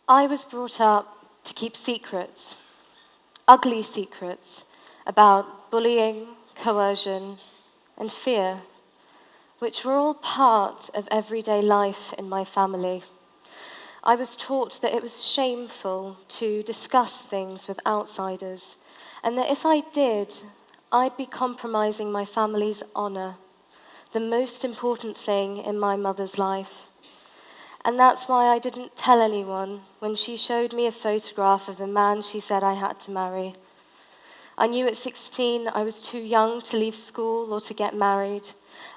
I was brought up to keep secrets, ugly secrets, about bullying, coercion, and fear, which were all part of everyday life in my family. I was taught that it was shameful to discuss things with outsiders, and that if I did, I'd be compromising my family's honor, the most important thing in my mother's life. And that's why I didn't tell anyone when she showed me a photograph of the man she said I had to marry. I knew at 16 I was too young to leave school or to get married,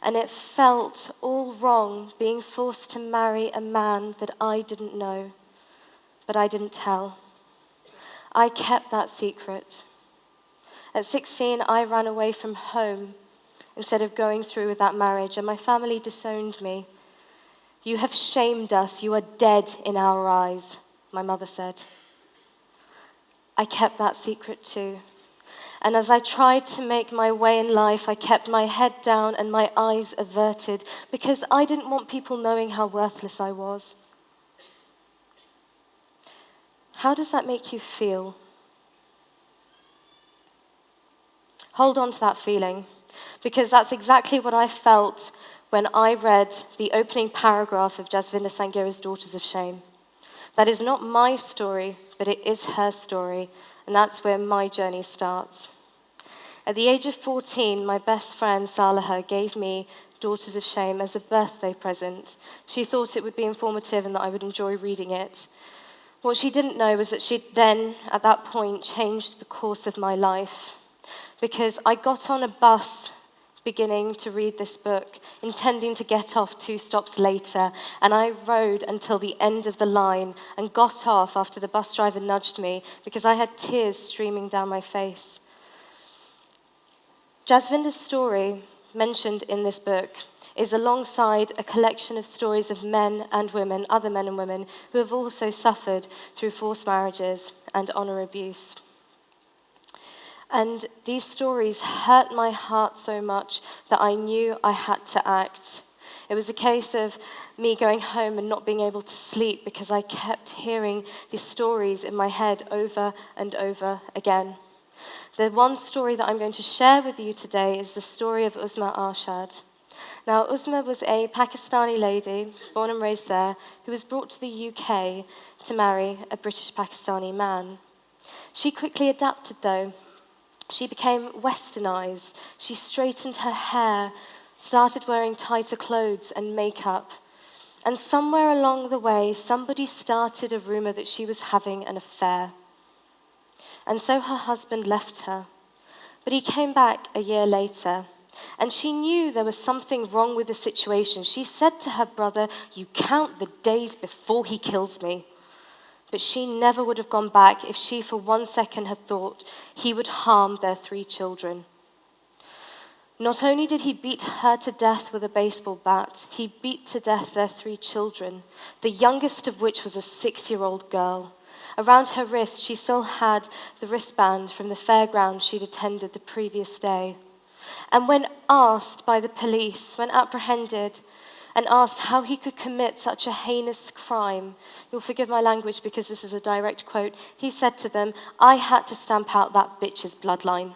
and it felt all wrong being forced to marry a man that I didn't know, but I didn't tell. I kept that secret. At 16, I ran away from home instead of going through with that marriage, and my family disowned me. "You have shamed us. You are dead in our eyes," my mother said. I kept that secret too. And as I tried to make my way in life, I kept my head down and my eyes averted because I didn't want people knowing how worthless I was. How does that make you feel? Hold on to that feeling, because that's exactly what I felt when I read the opening paragraph of Jasvinda Sangira's Daughters of Shame. That is not my story, but it is her story, and that's where my journey starts. At the age of 14, my best friend Salaha gave me Daughters of Shame as a birthday present. She thought it would be informative and that I would enjoy reading it. What she didn't know was that she'd then, at that point, changed the course of my life, because I got on a bus beginning to read this book, intending to get off 2 stops later, and I rode until the end of the line and got off after the bus driver nudged me because I had tears streaming down my face. Jasvinda's story, mentioned in this book, is alongside a collection of stories of men and women, other men and women, who have also suffered through forced marriages and honor abuse. And these stories hurt my heart so much that I knew I had to act. It was a case of me going home and not being able to sleep because I kept hearing these stories in my head over and over again. The one story that I'm going to share with you today is the story of Ozma Arshad. Now, Ozma was a Pakistani lady, born and raised there, who was brought to the UK to marry a British Pakistani man. She quickly adapted, though. She became westernized. She straightened her hair, started wearing tighter clothes and makeup. And somewhere along the way, somebody started a rumor that she was having an affair. And so her husband left her. But he came back a year later, and she knew there was something wrong with the situation. She said to her brother, "You count the days before he kills me." But she never would have gone back if she for 1 second had thought he would harm their 3 children. Not only did he beat her to death with a baseball bat, he beat to death their 3 children, the youngest of which was a 6-year-old girl. Around her wrist, she still had the wristband from the fairground she'd attended the previous day. And when asked by the police, when apprehended, and asked how he could commit such a heinous crime, you'll forgive my language because this is a direct quote, he said to them, "I had to stamp out that bitch's bloodline."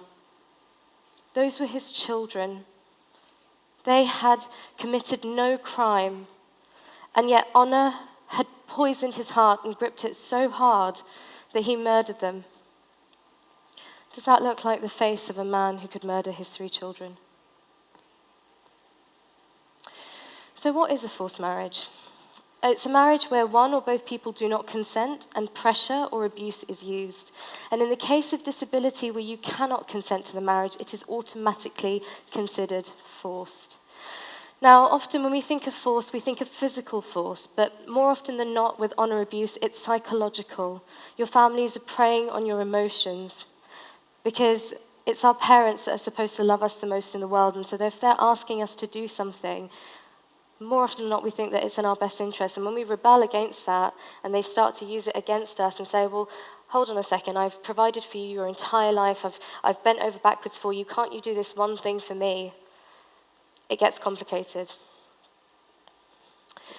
Those were his children. They had committed no crime, and yet honor had poisoned his heart and gripped it so hard that he murdered them. Does that look like the face of a man who could murder his 3 children? So what is a forced marriage? It's a marriage where one or both people do not consent and pressure or abuse is used. And in the case of disability where you cannot consent to the marriage, it is automatically considered forced. Now, often when we think of force, we think of physical force, but more often than not with honor abuse, it's psychological. Your families are preying on your emotions because it's our parents that are supposed to love us the most in the world, and so if they're asking us to do something, more often than not, we think that it's in our best interest. And when we rebel against that and they start to use it against us and say, "Well, hold on a second, I've provided for you your entire life, I've bent over backwards for you, can't you do this one thing for me?" It gets complicated.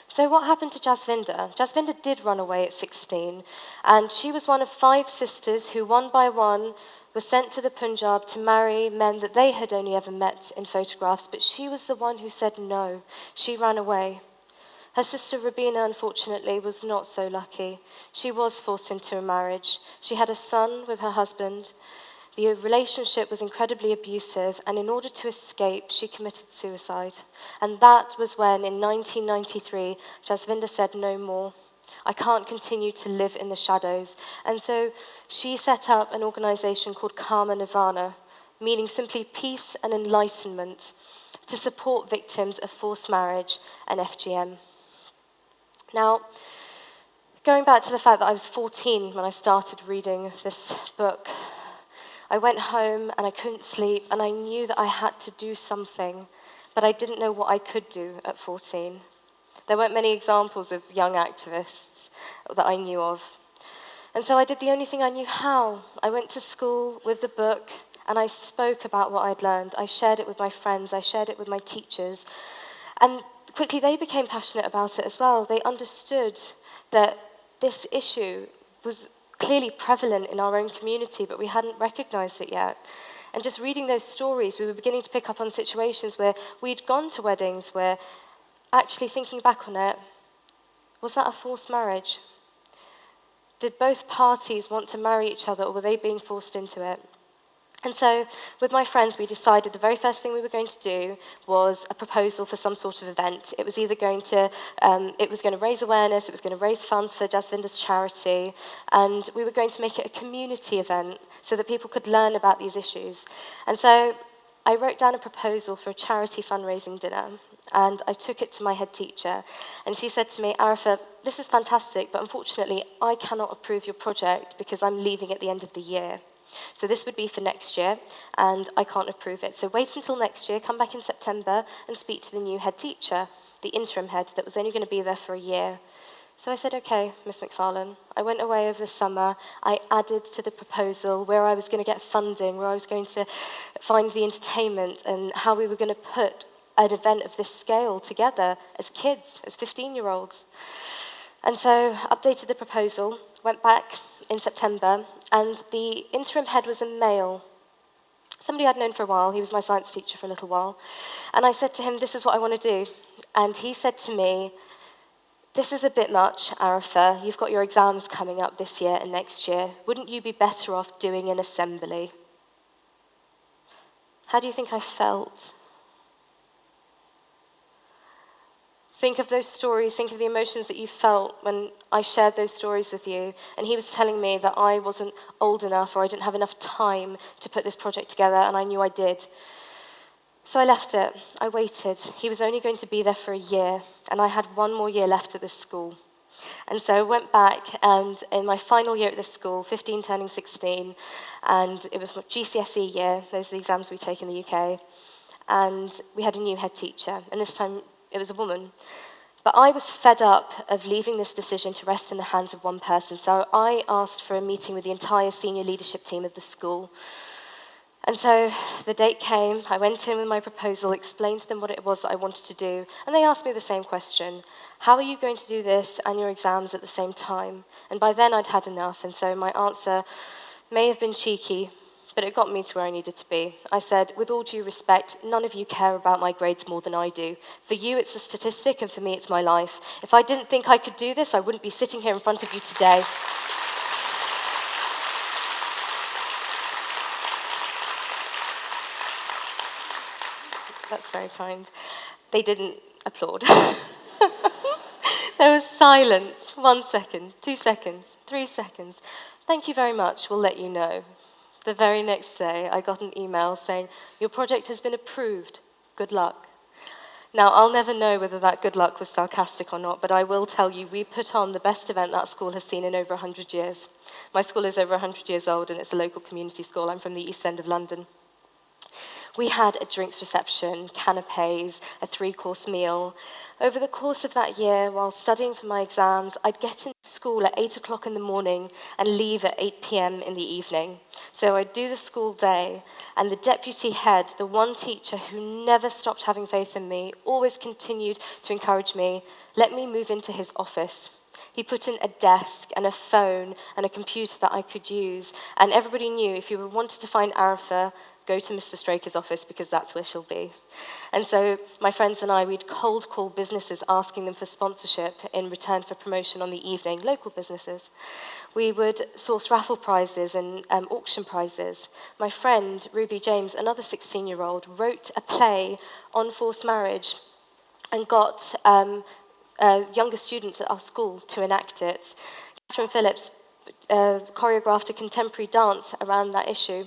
So what happened to Jasvinder? Jasvinder did run away at 16, and she was one of 5 sisters who, one by one, were sent to the Punjab to marry men that they had only ever met in photographs, but she was the one who said no. She ran away. Her sister Rabina, unfortunately, was not so lucky. She was forced into a marriage. She had a son with her husband. The relationship was incredibly abusive, and in order to escape, she committed suicide. And that was when, in 1993, Jasvinder said no more. I can't continue to live in the shadows. And so she set up an organization called Karma Nirvana, meaning simply peace and enlightenment, to support victims of forced marriage and FGM. Now, going back to the fact that I was 14 when I started reading this book, I went home and I couldn't sleep, and I knew that I had to do something, but I didn't know what I could do at 14. There weren't many examples of young activists that I knew of. And so I did the only thing I knew how. I went to school with the book, and I spoke about what I'd learned. I shared it with my friends. I shared it with my teachers. And quickly they became passionate about it as well. They understood that this issue was clearly prevalent in our own community, but we hadn't recognized it yet. And just reading those stories, we were beginning to pick up on situations where we'd gone to weddings where, actually thinking back on it, was that a forced marriage? Did both parties want to marry each other, or were they being forced into it? And so, with my friends, we decided the very first thing we were going to do was a proposal for some sort of event. It was either going to raise awareness, it was going to raise funds for Jasvinder's charity, and we were going to make it a community event so that people could learn about these issues. And so, I wrote down a proposal for a charity fundraising dinner, and I took it to my head teacher, and she said to me, Arifa, this is fantastic, but unfortunately, I cannot approve your project because I'm leaving at the end of the year. So this would be for next year, and I can't approve it. So wait until next year, come back in September, and speak to the new head teacher, the interim head that was only going to be there for a year. So I said, okay, Miss McFarlane. I went away over the summer. I added to the proposal where I was going to get funding, where I was going to find the entertainment, and how we were going to put an event of this scale together as kids, as 15-year-olds. And so updated the proposal, went back in September, and the interim head was a male, somebody I'd known for a while. He was my science teacher for a little while. And I said to him, this is what I want to do. And he said to me, this is a bit much, Arifa. You've got your exams coming up this year and next year. Wouldn't you be better off doing an assembly? How do you think I felt? Think of those stories, think of the emotions that you felt when I shared those stories with you, and he was telling me that I wasn't old enough or I didn't have enough time to put this project together, and I knew I did. So I left it. I waited. He was only going to be there for a year, and I had 1 more year left at this school. And so I went back, and in my final year at this school, 15 turning 16, and it was my GCSE year, those are the exams we take in the UK, and we had a new head teacher, and this time it was a woman. But I was fed up of leaving this decision to rest in the hands of one person, so I asked for a meeting with the entire senior leadership team of the school. And so the date came, I went in with my proposal, explained to them what it was that I wanted to do, and they asked me the same question. How are you going to do this and your exams at the same time? And by then I'd had enough, and so my answer may have been cheeky, but it got me to where I needed to be. I said, with all due respect, none of you care about my grades more than I do. For you, it's a statistic, and for me, it's my life. If I didn't think I could do this, I wouldn't be sitting here in front of you today. That's very kind. They didn't applaud. There was silence. 1 second, 2 seconds, 3 seconds. Thank you very much, we'll let you know. The very next day, I got an email saying, your project has been approved. Good luck. Now, I'll never know whether that good luck was sarcastic or not, but I will tell you, we put on the best event that school has seen in over 100 years. My school is over 100 years old, and it's a local community school. I'm from the East End of London. We had a drinks reception, canapes, a 3-course meal. Over the course of that year, while studying for my exams, I'd get into school at 8 o'clock in the morning and leave at 8 p.m. in the evening. So I'd do the school day, and the deputy head, the one teacher who never stopped having faith in me, always continued to encourage me, let me move into his office. He put in a desk and a phone and a computer that I could use, and everybody knew if you wanted to find Arifa, go to Mr. Straker's office because that's where she'll be. And so my friends and I, we'd cold call businesses asking them for sponsorship in return for promotion on the evening, local businesses. We would source raffle prizes and auction prizes. My friend, Ruby James, another 16-year-old, wrote a play on forced marriage and got younger students at our school to enact it. Catherine Phillips choreographed a contemporary dance around that issue.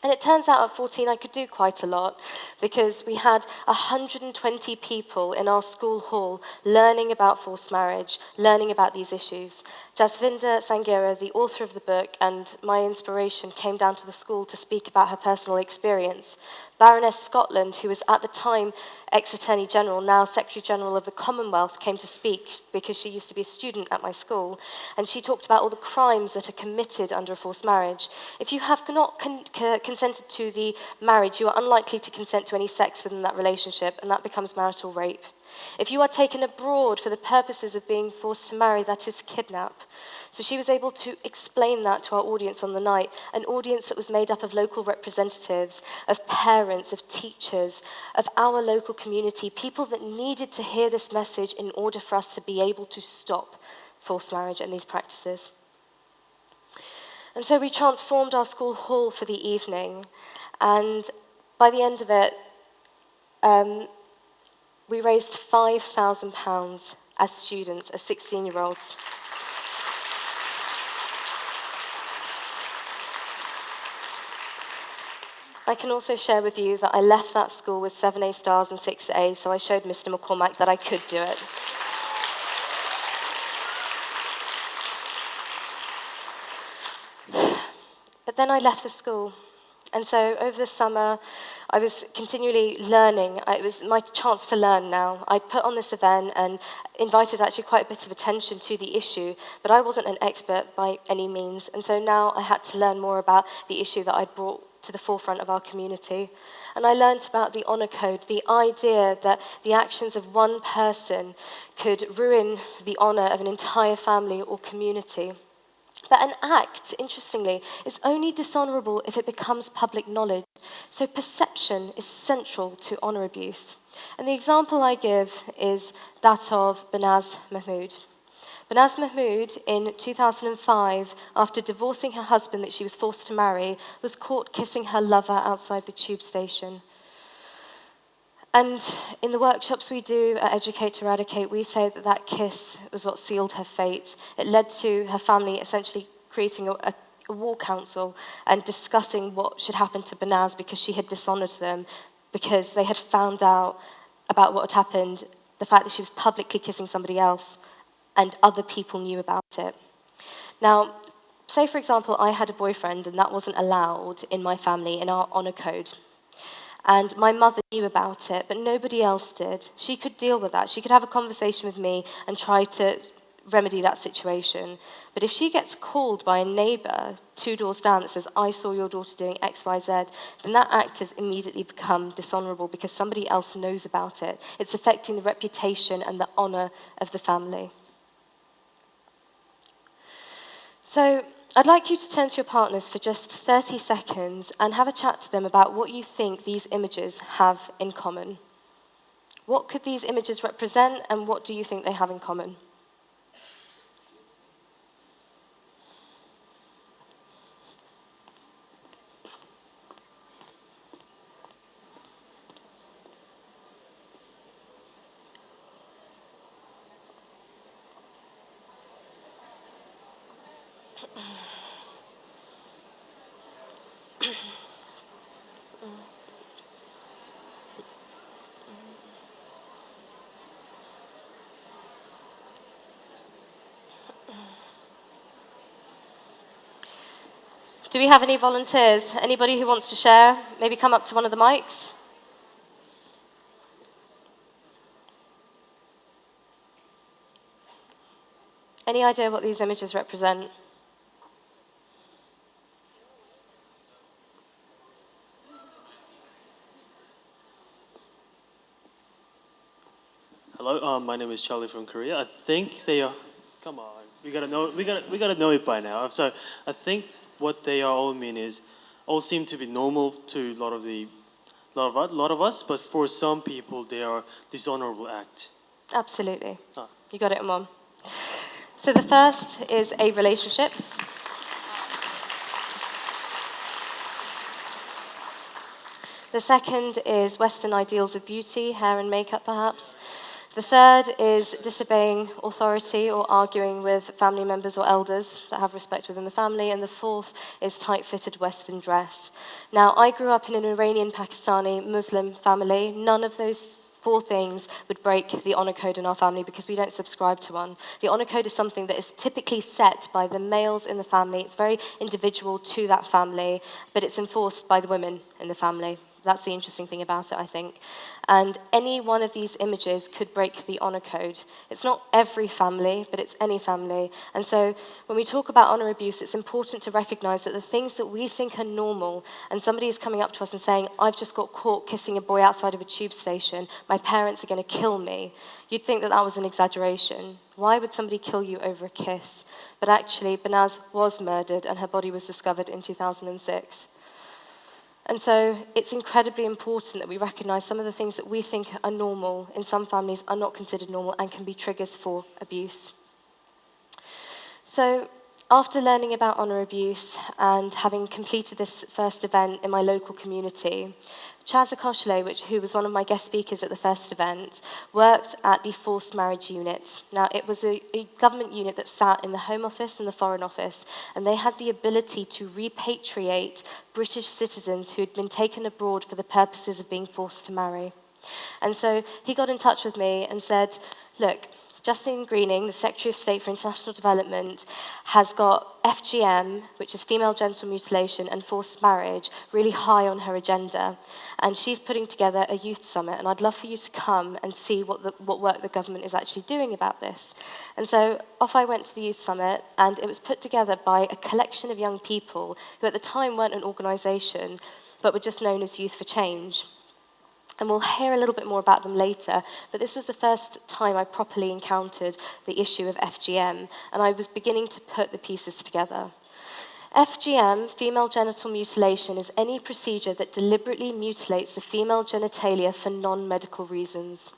And it turns out at 14 I could do quite a lot because we had 120 people in our school hall learning about forced marriage, learning about these issues. Jasvinda Sanghera, the author of the book and my inspiration, came down to the school to speak about her personal experience. Baroness Scotland, who was at the time ex-Attorney General, now Secretary General of the Commonwealth, came to speak because she used to be a student at my school, and she talked about all the crimes that are committed under a forced marriage. If you have not consented to the marriage, you are unlikely to consent to any sex within that relationship, and that becomes marital rape. If you are taken abroad for the purposes of being forced to marry, that is kidnap. So she was able to explain that to our audience on the night, an audience that was made up of local representatives, of parents, of teachers, of our local community, people that needed to hear this message in order for us to be able to stop forced marriage and these practices. And so we transformed our school hall for the evening, and by the end of it, we raised £5,000 as students, as 16-year-olds. I can also share with you that I left that school with 7 A stars and 6 A's, so I showed Mr. McCormack that I could do it. But then I left the school. And so over the summer, I was continually learning. It was my chance to learn now. I put on this event and invited actually quite a bit of attention to the issue, but I wasn't an expert by any means. And so now I had to learn more about the issue that I'd brought to the forefront of our community. And I learned about the honor code, the idea that the actions of one person could ruin the honor of an entire family or community. But an act, interestingly, is only dishonorable if it becomes public knowledge. So perception is central to honor abuse. And the example I give is that of Banaz Mahmood. Banaz Mahmood, in 2005, after divorcing her husband that she was forced to marry, was caught kissing her lover outside the tube station. And in the workshops we do at Educate to Eradicate, we say that that kiss was what sealed her fate. It led to her family essentially creating a war council and discussing what should happen to Banaz because she had dishonored them, because they had found out about what had happened, the fact that she was publicly kissing somebody else, and other people knew about it. Now, say for example, I had a boyfriend and that wasn't allowed in my family, in our honor code. And my mother knew about it, but nobody else did. She could deal with that. She could have a conversation with me and try to remedy that situation. But if she gets called by a neighbor 2 doors down that says, I saw your daughter doing X, Y, Z, then that act has immediately become dishonorable because somebody else knows about it. It's affecting the reputation and the honor of the family. So I'd like you to turn to your partners for just 30 seconds and have a chat to them about what you think these images have in common. What could these images represent, and what do you think they have in common? Do we have any volunteers? Anybody who wants to share? Maybe come up to one of the mics. Any idea what these images represent? Hello, my name is Charlie from Korea. I think they are. Come on, we gotta know. We gotta know it by now. So I think what they are all mean is, all seem to be normal to lot of us, but for some people they are dishonorable act. Absolutely. Ah. You got it in one. So the first is a relationship. The second is Western ideals of beauty, hair and makeup perhaps. The third is disobeying authority or arguing with family members or elders that have respect within the family. And the fourth is tight-fitted Western dress. Now, I grew up in an Iranian Pakistani Muslim family. None of those four things would break the honor code in our family because we don't subscribe to one. The honor code is something that is typically set by the males in the family. It's very individual to that family, but it's enforced by the women in the family. That's the interesting thing about it, I think. And any one of these images could break the honor code. It's not every family, but it's any family. And so when we talk about honor abuse, it's important to recognize that the things that we think are normal, and somebody is coming up to us and saying, I've just got caught kissing a boy outside of a tube station, my parents are going to kill me, you'd think that that was an exaggeration. Why would somebody kill you over a kiss? But actually, Banaz was murdered, and her body was discovered in 2006. And so it's incredibly important that we recognize some of the things that we think are normal in some families are not considered normal and can be triggers for abuse. So after learning about honor abuse and having completed this first event in my local community, Chaz Akoshile, who was one of my guest speakers at the first event, worked at the forced marriage unit. Now, it was a government unit that sat in the Home Office and the Foreign Office, and they had the ability to repatriate British citizens who had been taken abroad for the purposes of being forced to marry. And so he got in touch with me and said, look, Justine Greening, the Secretary of State for International Development, has got FGM, which is female genital mutilation, and forced marriage really high on her agenda. And she's putting together a youth summit, and I'd love for you to come and see what work the government is actually doing about this. And so off I went to the youth summit, and it was put together by a collection of young people who at the time weren't an organisation, but were just known as Youth for Change. And we'll hear a little bit more about them later, but this was the first time I properly encountered the issue of FGM, and I was beginning to put the pieces together. FGM, female genital mutilation, is any procedure that deliberately mutilates the female genitalia for non-medical reasons.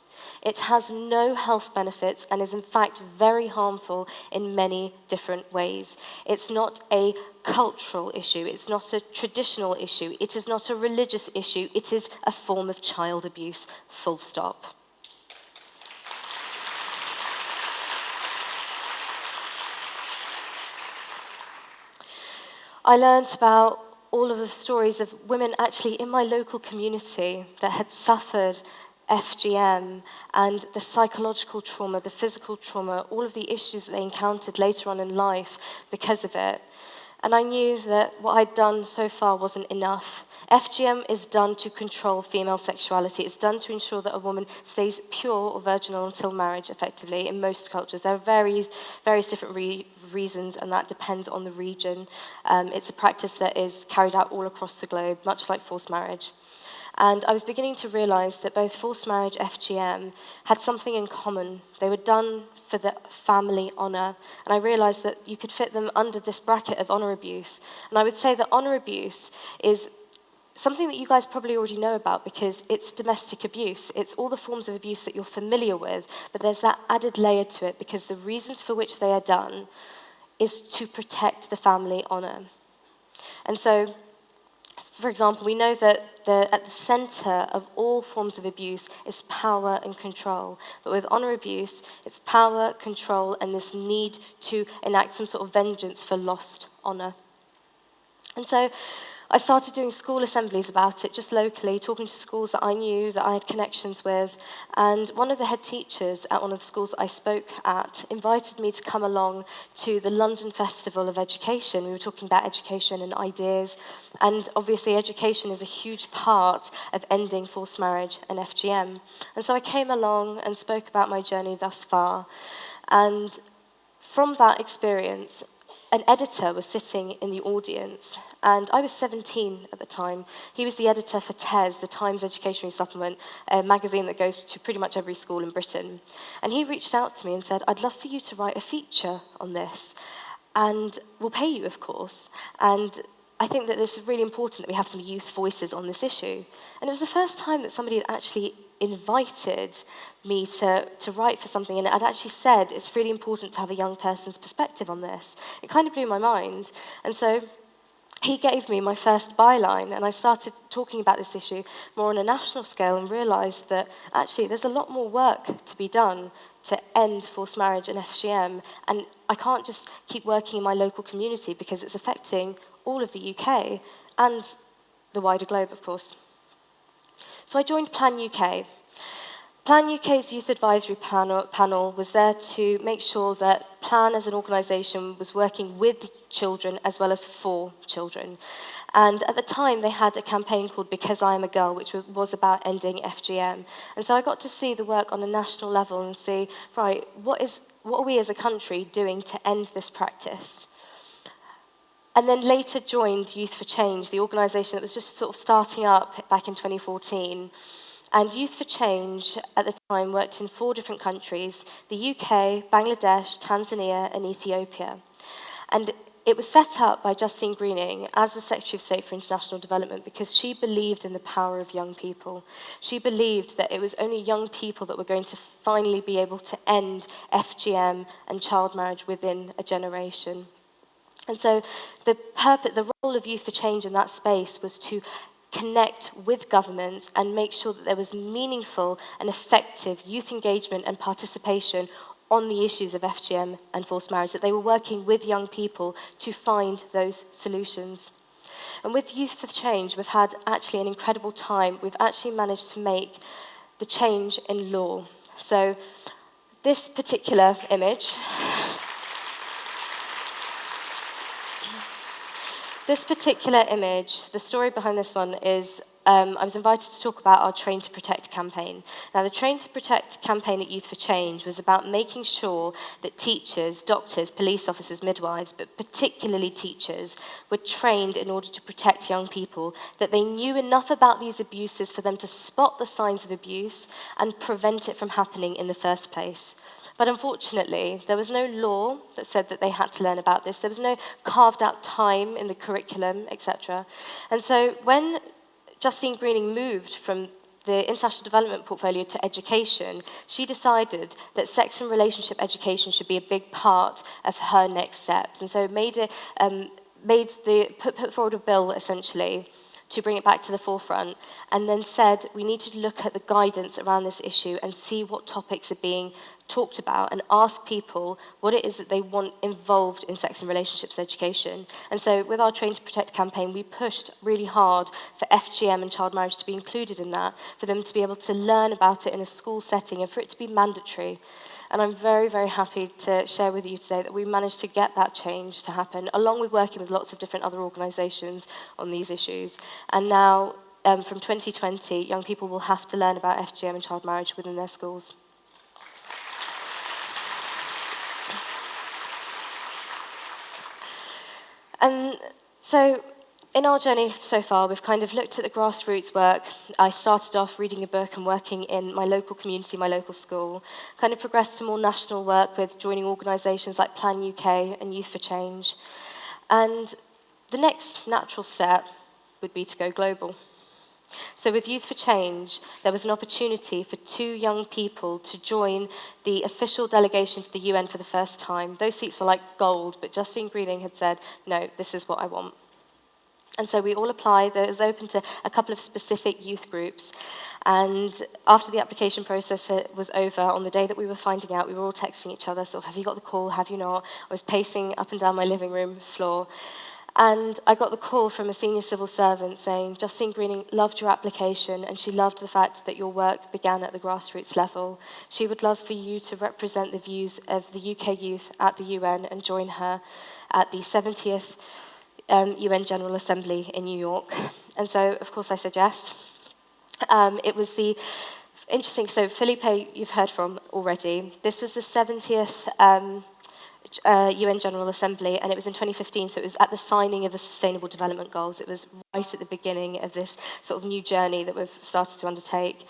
It has no health benefits and is in fact very harmful in many different ways. It's not a cultural issue, it's not a traditional issue, it is not a religious issue, it is a form of child abuse, full stop. I learned about all of the stories of women actually in my local community that had suffered FGM and the psychological trauma, the physical trauma, all of the issues that they encountered later on in life because of it. And I knew that what I'd done so far wasn't enough. FGM is done to control female sexuality. It's done to ensure that a woman stays pure or virginal until marriage, effectively, in most cultures. There are various different reasons, and that depends on the region. It's a practice that is carried out all across the globe, much like forced marriage. And I was beginning to realize that both forced marriage, FGM, had something in common. They were done for the family honor. And I realized that you could fit them under this bracket of honor abuse. And I would say that honor abuse is something that you guys probably already know about because it's domestic abuse. It's all the forms of abuse that you're familiar with, but there's that added layer to it because the reasons for which they are done is to protect the family honor. And so, for example, we know that at the center of all forms of abuse is power and control. But with honor abuse, it's power, control, and this need to enact some sort of vengeance for lost honor. And so I started doing school assemblies about it, just locally, talking to schools that I knew, that I had connections with. And one of the head teachers at one of the schools that I spoke at invited me to come along to the London Festival of Education. We were talking about education and ideas. And obviously, education is a huge part of ending forced marriage and FGM. And so I came along and spoke about my journey thus far. And from that experience, an editor was sitting in the audience, and I was 17 at the time. He was the editor for TES, the Times Educational Supplement, a magazine that goes to pretty much every school in Britain. And he reached out to me and said, "I'd love for you to write a feature on this, and we'll pay you, of course. And I think that it's really important that we have some youth voices on this issue." And it was the first time that somebody had actually invited me to write for something, and I'd actually said it's really important to have a young person's perspective on this. It kind of blew my mind. And so he gave me my first byline, and I started talking about this issue more on a national scale and realised that actually there's a lot more work to be done to end forced marriage and FGM, and I can't just keep working in my local community because it's affecting all of the UK and the wider globe, of course. So I joined Plan UK. Plan UK's youth advisory panel was there to make sure that Plan as an organisation was working with children as well as for children. And at the time, they had a campaign called Because I Am a Girl, which was about ending FGM. And so I got to see the work on a national level and see, right, what are we as a country doing to end this practice? And then later joined Youth for Change, the organisation that was just sort of starting up back in 2014. And Youth for Change at the time worked in 4 different countries, the UK, Bangladesh, Tanzania, and Ethiopia. And it was set up by Justine Greening as the Secretary of State for International Development because she believed in the power of young people. She believed that it was only young people that were going to finally be able to end FGM and child marriage within a generation. And so the role of Youth for Change in that space was to connect with governments and make sure that there was meaningful and effective youth engagement and participation on the issues of FGM and forced marriage, that they were working with young people to find those solutions. And with Youth for Change, we've had actually an incredible time. We've actually managed to make the change in law. So this particular image... This particular image, the story behind this one is I was invited to talk about our Train to Protect campaign. Now, the Train to Protect campaign at Youth for Change was about making sure that teachers, doctors, police officers, midwives, but particularly teachers, were trained in order to protect young people, that they knew enough about these abuses for them to spot the signs of abuse and prevent it from happening in the first place. But unfortunately, there was no law that said that they had to learn about this. There was no carved out time in the curriculum, etc. And so when Justine Greening moved from the international development portfolio to education, she decided that sex and relationship education should be a big part of her next steps. And so put forward a bill, essentially, to bring it back to the forefront, and then said we need to look at the guidance around this issue and see what topics are being talked about and ask people what it is that they want involved in sex and relationships education. And so with our Train to Protect campaign, we pushed really hard for FGM and child marriage to be included in that, for them to be able to learn about it in a school setting and for it to be mandatory. And I'm very, very happy to share with you today that we managed to get that change to happen, along with working with lots of different other organisations on these issues. And now, from 2020, young people will have to learn about FGM and child marriage within their schools. And so, in our journey so far, we've kind of looked at the grassroots work. I started off reading a book and working in my local community, my local school, kind of progressed to more national work with joining organisations like Plan UK and Youth for Change. And the next natural step would be to go global. So with Youth for Change, there was an opportunity for 2 young people to join the official delegation to the UN for the first time. Those seats were like gold, but Justine Greening had said, no, this is what I want. And so we all applied. It was open to a couple of specific youth groups. And after the application process was over, on the day that we were finding out, we were all texting each other, sort of, have you got the call, have you not? I was pacing up and down my living room floor. And I got the call from a senior civil servant saying, Justine Greening loved your application and she loved the fact that your work began at the grassroots level. She would love for you to represent the views of the UK youth at the UN and join her at the 70th UN General Assembly in New York. And so, of course, I said yes. It was the interesting, so Felipe, you've heard from already. This was the 70th UN General Assembly, and it was in 2015, so it was at the signing of the Sustainable Development Goals. It was right at the beginning of this sort of new journey that we've started to undertake.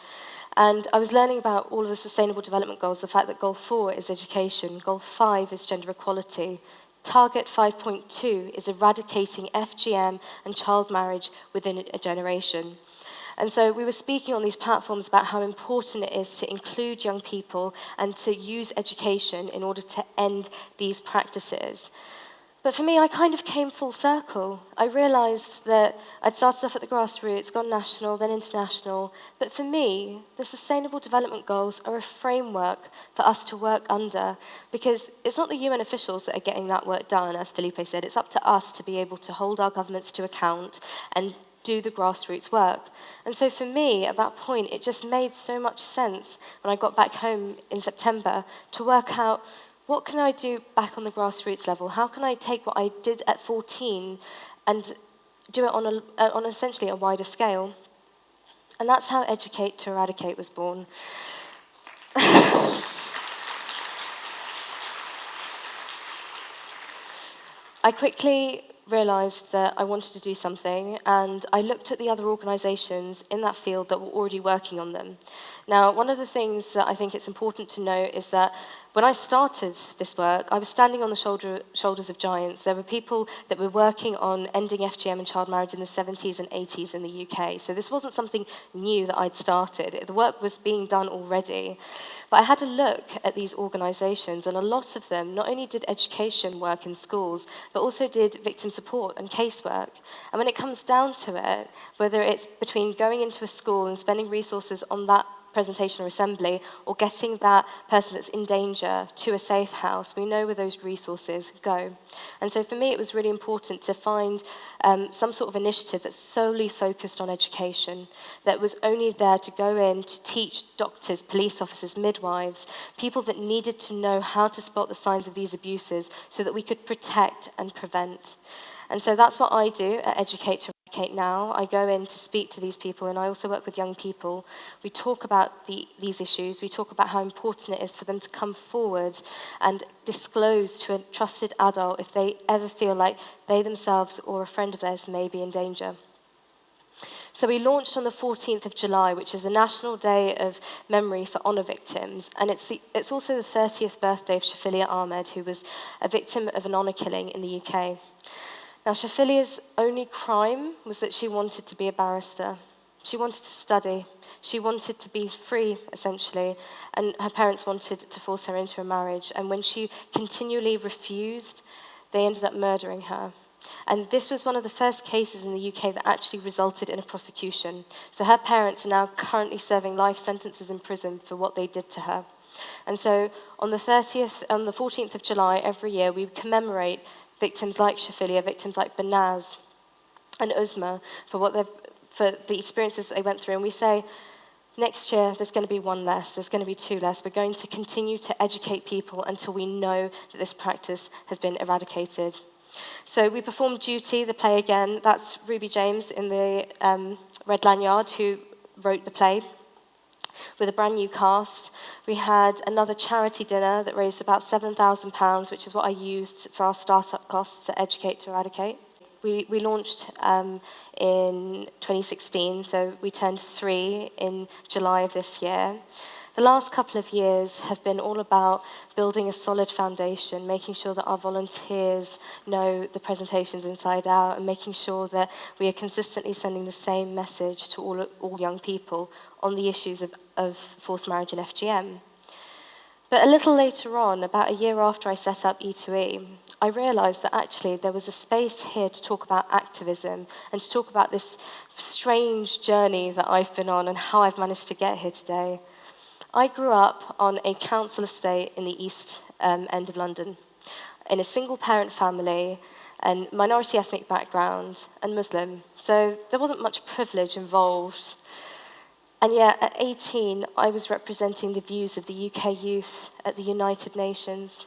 And I was learning about all of the Sustainable Development Goals, the fact that Goal 4 is education, Goal 5 is gender equality, Target 5.2 is eradicating FGM and child marriage within a generation. And so we were speaking on these platforms about how important it is to include young people and to use education in order to end these practices. But for me, I kind of came full circle. I realized that I'd started off at the grassroots, gone national, then international. But for me, the Sustainable Development Goals are a framework for us to work under, because it's not the UN officials that are getting that work done, as Felipe said. It's up to us to be able to hold our governments to account and do the grassroots work. And so for me, at that point, it just made so much sense when I got back home in September to work out, what can I do back on the grassroots level? How can I take what I did at 14 and do it on essentially a wider scale? And that's how Educate to Eradicate was born. I quickly realized that I wanted to do something, and I looked at the other organizations in that field that were already working on them. Now, one of the things that I think it's important to know is that when I started this work, I was standing on the shoulders of giants. There were people that were working on ending FGM and child marriage in the 70s and 80s in the UK. So this wasn't something new that I'd started. The work was being done already. But I had a look at these organizations, and a lot of them not only did education work in schools, but also did victim support and casework. And when it comes down to it, whether it's between going into a school and spending resources on that presentation or assembly, or getting that person that's in danger to a safe house, we know where those resources go. And so for me, it was really important to find some sort of initiative that's solely focused on education, that was only there to go in to teach doctors, police officers, midwives, people that needed to know how to spot the signs of these abuses so that we could protect and prevent. And so that's what I do at Educate to Eradicate now. I go in to speak to these people, and I also work with young people. We talk about these issues. We talk about how important it is for them to come forward and disclose to a trusted adult if they ever feel like they themselves or a friend of theirs may be in danger. So we launched on the 14th of July, which is a National Day of Memory for Honour Victims, and it's also the 30th birthday of Shafilia Ahmed, who was a victim of an honour killing in the UK. Now, Shafilia's only crime was that she wanted to be a barrister. She wanted to study. She wanted to be free, essentially, and her parents wanted to force her into a marriage. And when she continually refused, they ended up murdering her. And this was one of the first cases in the UK that actually resulted in a prosecution. So her parents are now currently serving life sentences in prison for what they did to her. And so on the 14th of July every year, we commemorate victims like Shafilia, victims like Banaz and Ozma for the experiences that they went through. And we say, next year, there's going to be one less, there's going to be two less. We're going to continue to educate people until we know that this practice has been eradicated. So we performed Duty, the play again. That's Ruby James in the Red Lanyard who wrote the play, with a brand new cast. We had another charity dinner that raised about £7,000, which is what I used for our startup costs at Educate to Eradicate. We launched in 2016, so we turned 3 in July of this year. The last couple of years have been all about building a solid foundation, making sure that our volunteers know the presentations inside out, and making sure that we are consistently sending the same message to all young people on the issues of forced marriage and FGM. But a little later on, about a year after I set up E2E, I realised that actually there was a space here to talk about activism and to talk about this strange journey that I've been on and how I've managed to get here today. I grew up on a council estate in the East End of London, in a single-parent family, and minority ethnic background, and Muslim. So there wasn't much privilege involved. And yet, at 18, I was representing the views of the UK youth at the United Nations.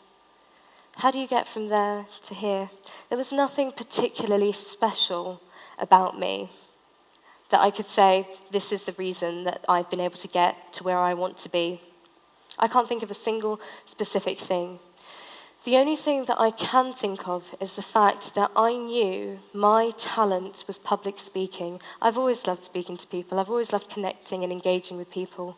How do you get from there to here? There was nothing particularly special about me that I could say, this is the reason that I've been able to get to where I want to be. I can't think of a single specific thing. The only thing that I can think of is the fact that I knew my talent was public speaking. I've always loved speaking to people. I've always loved connecting and engaging with people.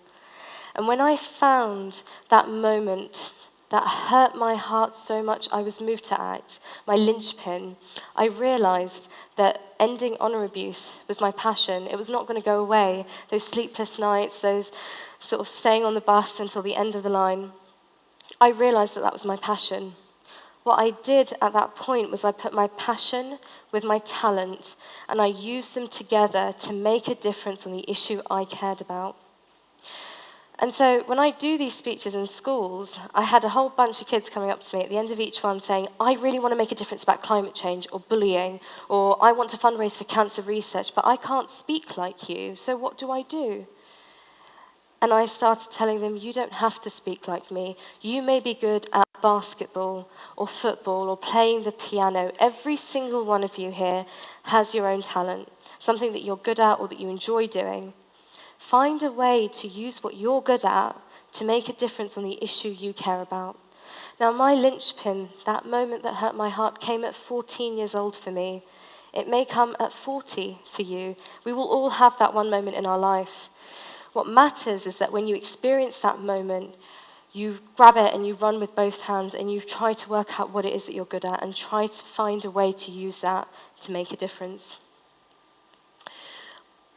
And when I found that moment that hurt my heart so much I was moved to act, my linchpin, I realized that ending honor abuse was my passion. It was not going to go away. Those sleepless nights, those sort of staying on the bus until the end of the line, I realized that that was my passion. What I did at that point was I put my passion with my talent, and I used them together to make a difference on the issue I cared about. And so when I do these speeches in schools, I had a whole bunch of kids coming up to me at the end of each one saying, I really want to make a difference about climate change or bullying, or I want to fundraise for cancer research, but I can't speak like you, so what do I do? And I started telling them, you don't have to speak like me. You may be good at basketball or football or playing the piano. Every single one of you here has your own talent, something that you're good at or that you enjoy doing. Find a way to use what you're good at to make a difference on the issue you care about. Now, my linchpin, that moment that hurt my heart, came at 14 years old for me. It may come at 40 for you. We will all have that one moment in our life. What matters is that when you experience that moment, you grab it and you run with both hands and you try to work out what it is that you're good at and try to find a way to use that to make a difference.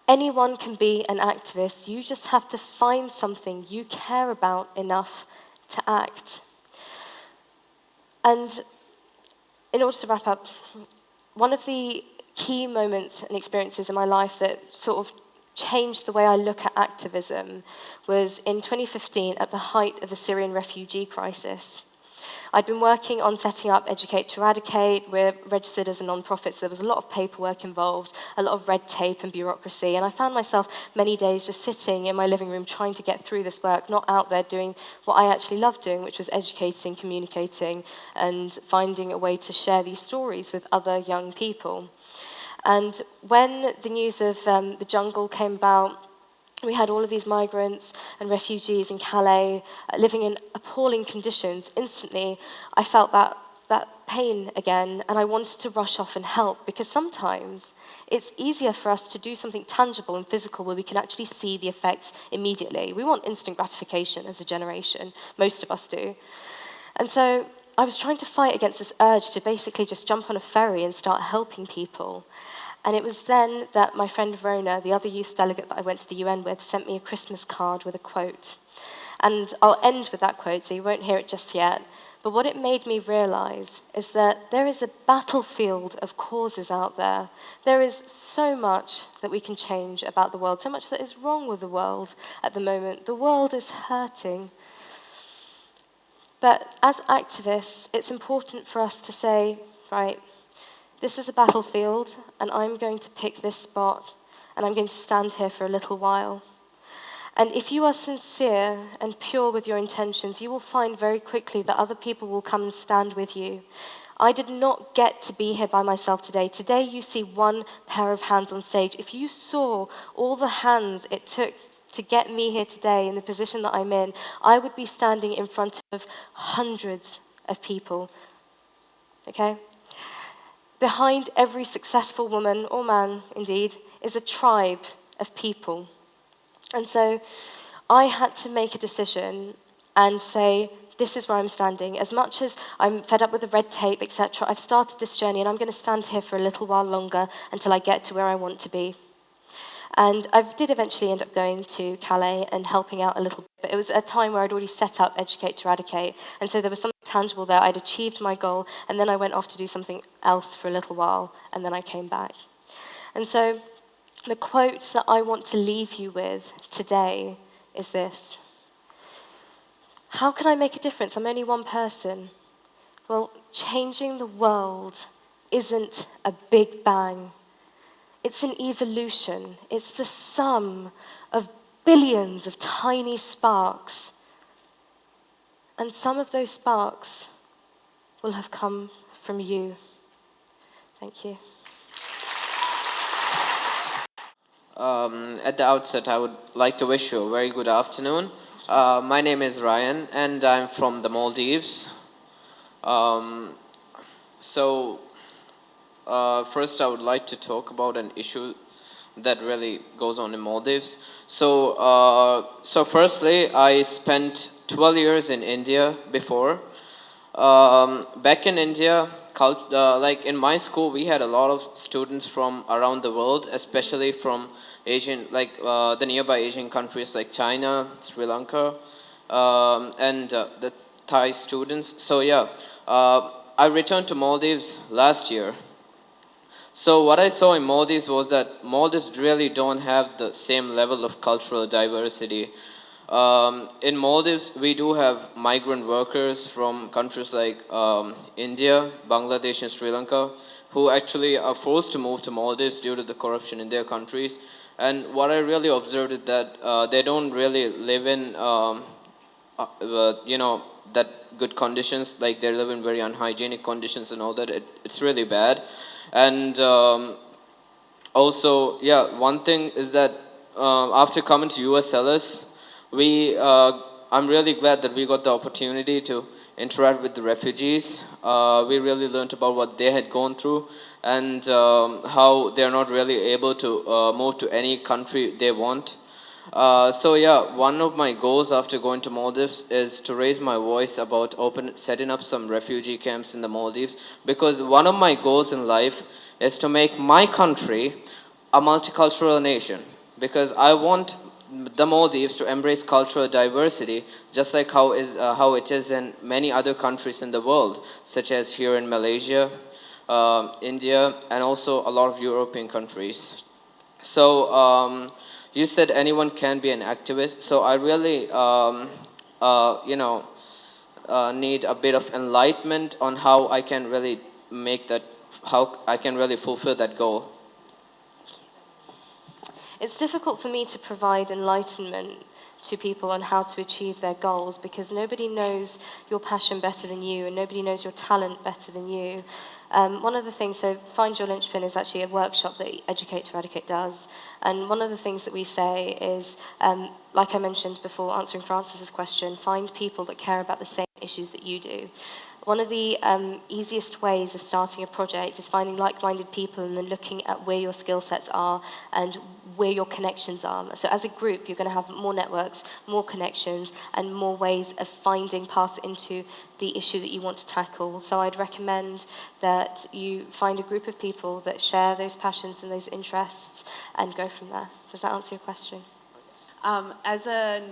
Anyone can be an activist. You just have to find something you care about enough to act. And in order to wrap up, one of the key moments and experiences in my life that sort of changed the way I look at activism was in 2015 at the height of the Syrian refugee crisis. I'd been working on setting up Educate to Eradicate. We're registered as a non-profit, so there was a lot of paperwork involved, a lot of red tape and bureaucracy, and I found myself many days just sitting in my living room trying to get through this work, not out there doing what I actually loved doing, which was educating, communicating, and finding a way to share these stories with other young people. And when the news of the jungle came about, we had all of these migrants and refugees in Calais living in appalling conditions. Instantly, I felt that pain again, and I wanted to rush off and help, because sometimes it's easier for us to do something tangible and physical where we can actually see the effects immediately. We want instant gratification as a generation. Most of us do. And so I was trying to fight against this urge to basically just jump on a ferry and start helping people. And it was then that my friend Rona, the other youth delegate that I went to the UN with, sent me a Christmas card with a quote. And I'll end with that quote, so you won't hear it just yet. But what it made me realize is that there is a battlefield of causes out there. There is so much that we can change about the world, so much that is wrong with the world at the moment. The world is hurting. But as activists, it's important for us to say, right, this is a battlefield, and I'm going to pick this spot, and I'm going to stand here for a little while. And if you are sincere and pure with your intentions, you will find very quickly that other people will come and stand with you. I did not get to be here by myself today. Today you see one pair of hands on stage. If you saw all the hands it took to get me here today in the position that I'm in, I would be standing in front of hundreds of people. Okay? Behind every successful woman, or man indeed, is a tribe of people. And so I had to make a decision and say, this is where I'm standing. As much as I'm fed up with the red tape, etc., I've started this journey and I'm going to stand here for a little while longer until I get to where I want to be. And I did eventually end up going to Calais and helping out a little bit. But it was a time where I'd already set up Educate to Eradicate. And so there was something tangible there. I'd achieved my goal, and then I went off to do something else for a little while, and then I came back. And so the quote that I want to leave you with today is this. How can I make a difference? I'm only one person. Well, changing the world isn't a big bang. It's an evolution. It's the sum of billions of tiny sparks. And some of those sparks will have come from you. Thank you. At the outset, I would like to wish you a very good afternoon. My name is Ryan, and I'm from the Maldives. So, first, I would like to talk about an issue that really goes on in Maldives. So firstly, I spent 12 years in India before. Back in India, like in my school, we had a lot of students from around the world, especially from Asian, like the nearby Asian countries like China, Sri Lanka, and the Thai students. So yeah, I returned to Maldives last year. So what I saw in Maldives was that Maldives really don't have the same level of cultural diversity. In Maldives, we do have migrant workers from countries like India, Bangladesh, and Sri Lanka, who actually are forced to move to Maldives due to the corruption in their countries. And what I really observed is that they don't really live in, that good conditions. Like they live in very unhygienic conditions and all that. It's really bad. And also, yeah, one thing is that after coming to USLS, I'm really glad that we got the opportunity to interact with the refugees. We really learned about what they had gone through and how they're not really able to move to any country they want. So yeah, one of my goals after going to Maldives is to raise my voice about setting up some refugee camps in the Maldives, because one of my goals in life is to make my country a multicultural nation, because I want the Maldives to embrace cultural diversity just like how it is in many other countries in the world, such as here in Malaysia, India, and also a lot of European countries. So you said anyone can be an activist. So I really, need a bit of enlightenment on how I can really how I can really fulfill that goal. It's difficult for me to provide enlightenment to people on how to achieve their goals because nobody knows your passion better than you and nobody knows your talent better than you. One of the things, so Find Your Linchpin is actually a workshop that Educate to Eradicate does. And one of the things that we say is, like I mentioned before, answering Francis's question, find people that care about the same issues that you do. One of the easiest ways of starting a project is finding like-minded people and then looking at where your skill sets are and where your connections are. So as a group, you're going to have more networks, more connections, and more ways of finding paths into the issue that you want to tackle. So I'd recommend that you find a group of people that share those passions and those interests and go from there. Does that answer your question? As an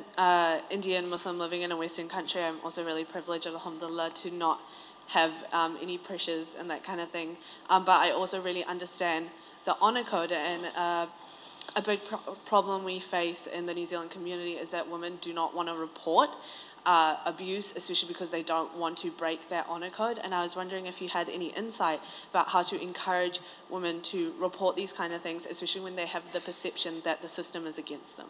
Indian Muslim living in a Western country, I'm also really privileged, alhamdulillah, to not have any pressures and that kind of thing. But I also really understand the honour code, and a big problem we face in the New Zealand community is that women do not want to report abuse, especially because they don't want to break their honour code. And I was wondering if you had any insight about how to encourage women to report these kind of things, especially when they have the perception that the system is against them.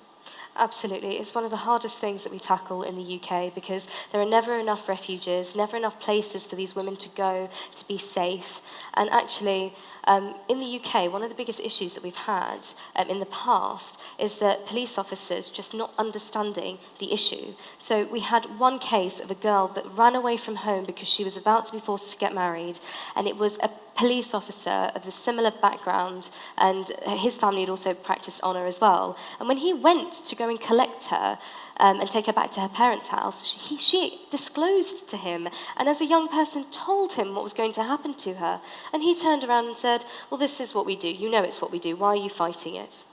Absolutely. It's one of the hardest things that we tackle in the UK because there are never enough refuges, never enough places for these women to go to be safe. And actually, in the UK, one of the biggest issues that we've had in the past is that police officers just not understanding the issue. So we had one case of a girl that ran away from home because she was about to be forced to get married, and it was a police officer of a similar background, and his family had also practiced honour as well. And when he went to go and collect her and take her back to her parents' house, she disclosed to him, and as a young person told him what was going to happen to her. And he turned around and said, well, this is what we do. You know it's what we do. Why are you fighting it?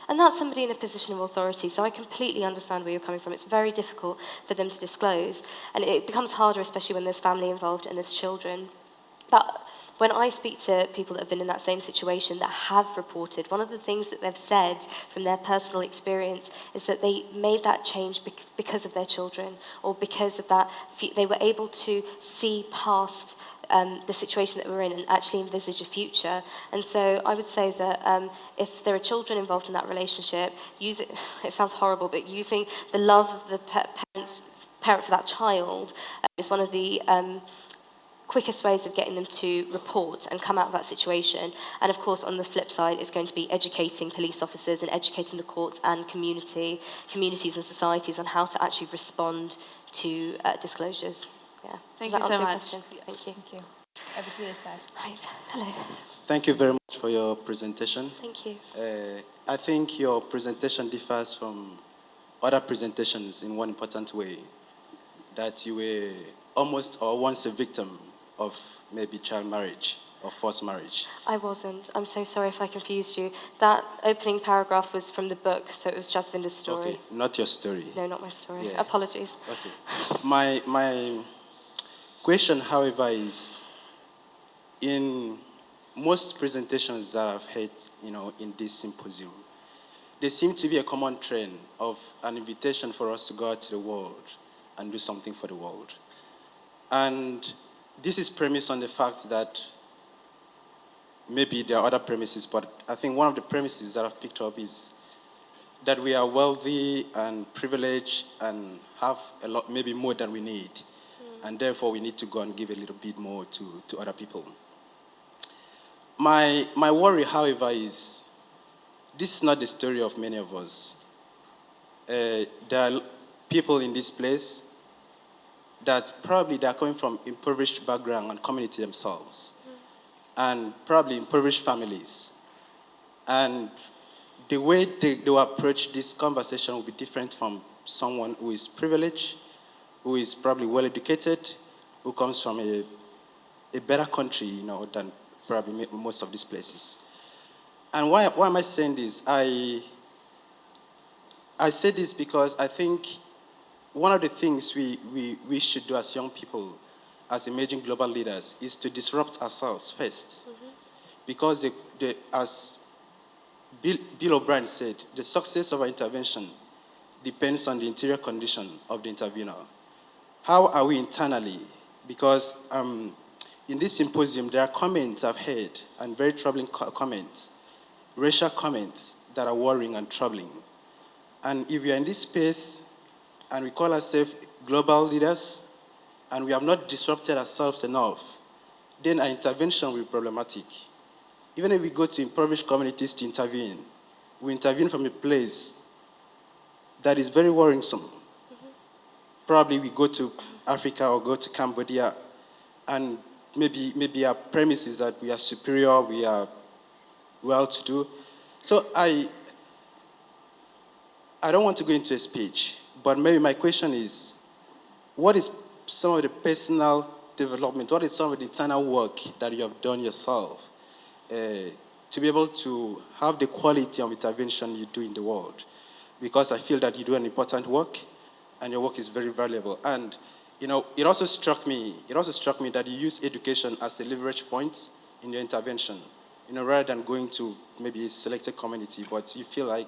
And that's somebody in a position of authority, so I completely understand where you're coming from. It's very difficult for them to disclose, and it becomes harder, especially when there's family involved and there's children. But when I speak to people that have been in that same situation that have reported, one of the things that they've said from their personal experience is that they made that change because of their children, or because of that they were able to see past the situation that we're in and actually envisage a future. And so I would say that if there are children involved in that relationship, it sounds horrible, but using the love of the parent for that child is one of the quickest ways of getting them to report and come out of that situation. And of course, on the flip side, it's going to be educating police officers and educating the courts and communities and societies on how to actually respond to disclosures. Yeah. Thank Does you that so answer your much. question? Thank you. Thank you. Over to this side. Right. Hello. Thank you very much for your presentation. Thank you. I think your presentation differs from other presentations in one important way, that you were almost or once a victim of maybe child marriage or forced marriage. I wasn't. I'm so sorry if I confused you. That opening paragraph was from the book, so it was Jasvinder's story. Okay, not your story. No, not my story. Yeah. Apologies. Okay. My question, however, is in most presentations that I've heard, in this symposium, there seems to be a common trend of an invitation for us to go out to the world and do something for the world. And this is premised on the fact that maybe there are other premises, but I think one of the premises that I've picked up is that we are wealthy and privileged and have a lot, maybe more than we need. And therefore we need to go and give a little bit more to other people. My worry, however, is this is not the story of many of us. There are people in this place that probably they are coming from impoverished background and community themselves, and probably impoverished families. And the way they will approach this conversation will be different from someone who is privileged, who is probably well-educated, who comes from a better country, than probably most of these places. And why am I saying this? I say this because I think one of the things we should do as young people, as emerging global leaders, is to disrupt ourselves first. Because as Bill O'Brien said, the success of our intervention depends on the interior condition of the intervener. How are we internally? Because in this symposium, there are comments I've heard, and very troubling comments, racial comments that are worrying and troubling. And if we are in this space and we call ourselves global leaders and we have not disrupted ourselves enough, then our intervention will be problematic. Even if we go to impoverished communities to intervene, we intervene from a place that is very worrisome. Probably we go to Africa or go to Cambodia, and maybe our premise is that we are superior, we are well-to-do. So I don't want to go into a speech, but maybe my question is, what is some of the personal development, what is some of the internal work that you have done yourself to be able to have the quality of intervention you do in the world? Because I feel that you do an important work, and your work is very valuable. And it also struck me that you use education as a leverage point in your intervention, rather than going to maybe a selected community, but you feel like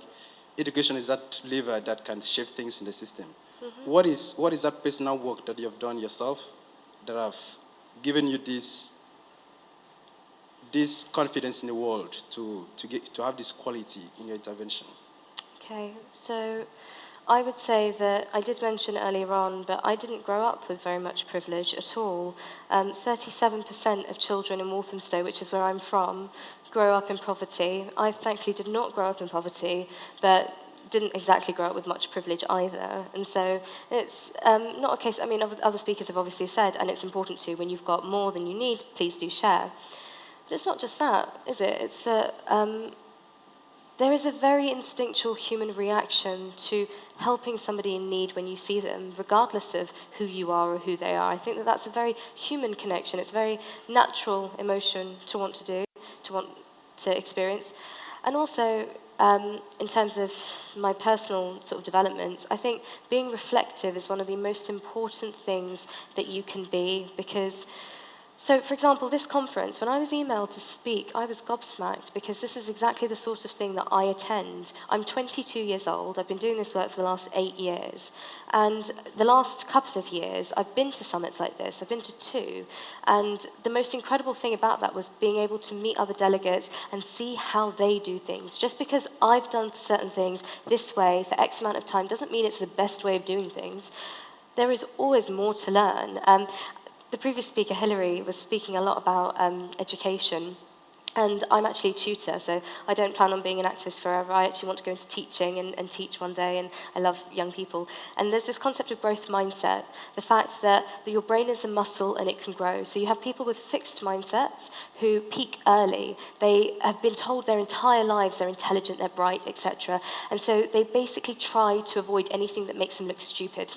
education is that lever that can shift things in the system. What is that personal work that you have done yourself that have given you this confidence in the world to have this quality in your intervention? Okay, so I would say that I did mention earlier on, but I didn't grow up with very much privilege at all. 37% of children in Walthamstow, which is where I'm from, grow up in poverty. I thankfully did not grow up in poverty, but didn't exactly grow up with much privilege either. And so it's not a case, other speakers have obviously said, and it's important to, when you've got more than you need, please do share. But it's not just that, is it? It's that there is a very instinctual human reaction to helping somebody in need when you see them, regardless of who you are or who they are. I think that that's a very human connection. It's a very natural emotion to want to do, to want to experience. And also, in terms of my personal sort of development, I think being reflective is one of the most important things that you can be, because So, for example, this conference, when I was emailed to speak, I was gobsmacked because this is exactly the sort of thing that I attend. I'm 22 years old. I've been doing this work for the last 8 years. And the last couple of years, I've been to summits like this. I've been to 2. And the most incredible thing about that was being able to meet other delegates and see how they do things. Just because I've done certain things this way for X amount of time doesn't mean it's the best way of doing things. There is always more to learn. The previous speaker, Hilary, was speaking a lot about education. And I'm actually a tutor, so I don't plan on being an activist forever. I actually want to go into teaching and teach one day, and I love young people. And there's this concept of growth mindset, the fact that your brain is a muscle and it can grow. So you have people with fixed mindsets who peak early. They have been told their entire lives they're intelligent, they're bright, etc. And so they basically try to avoid anything that makes them look stupid.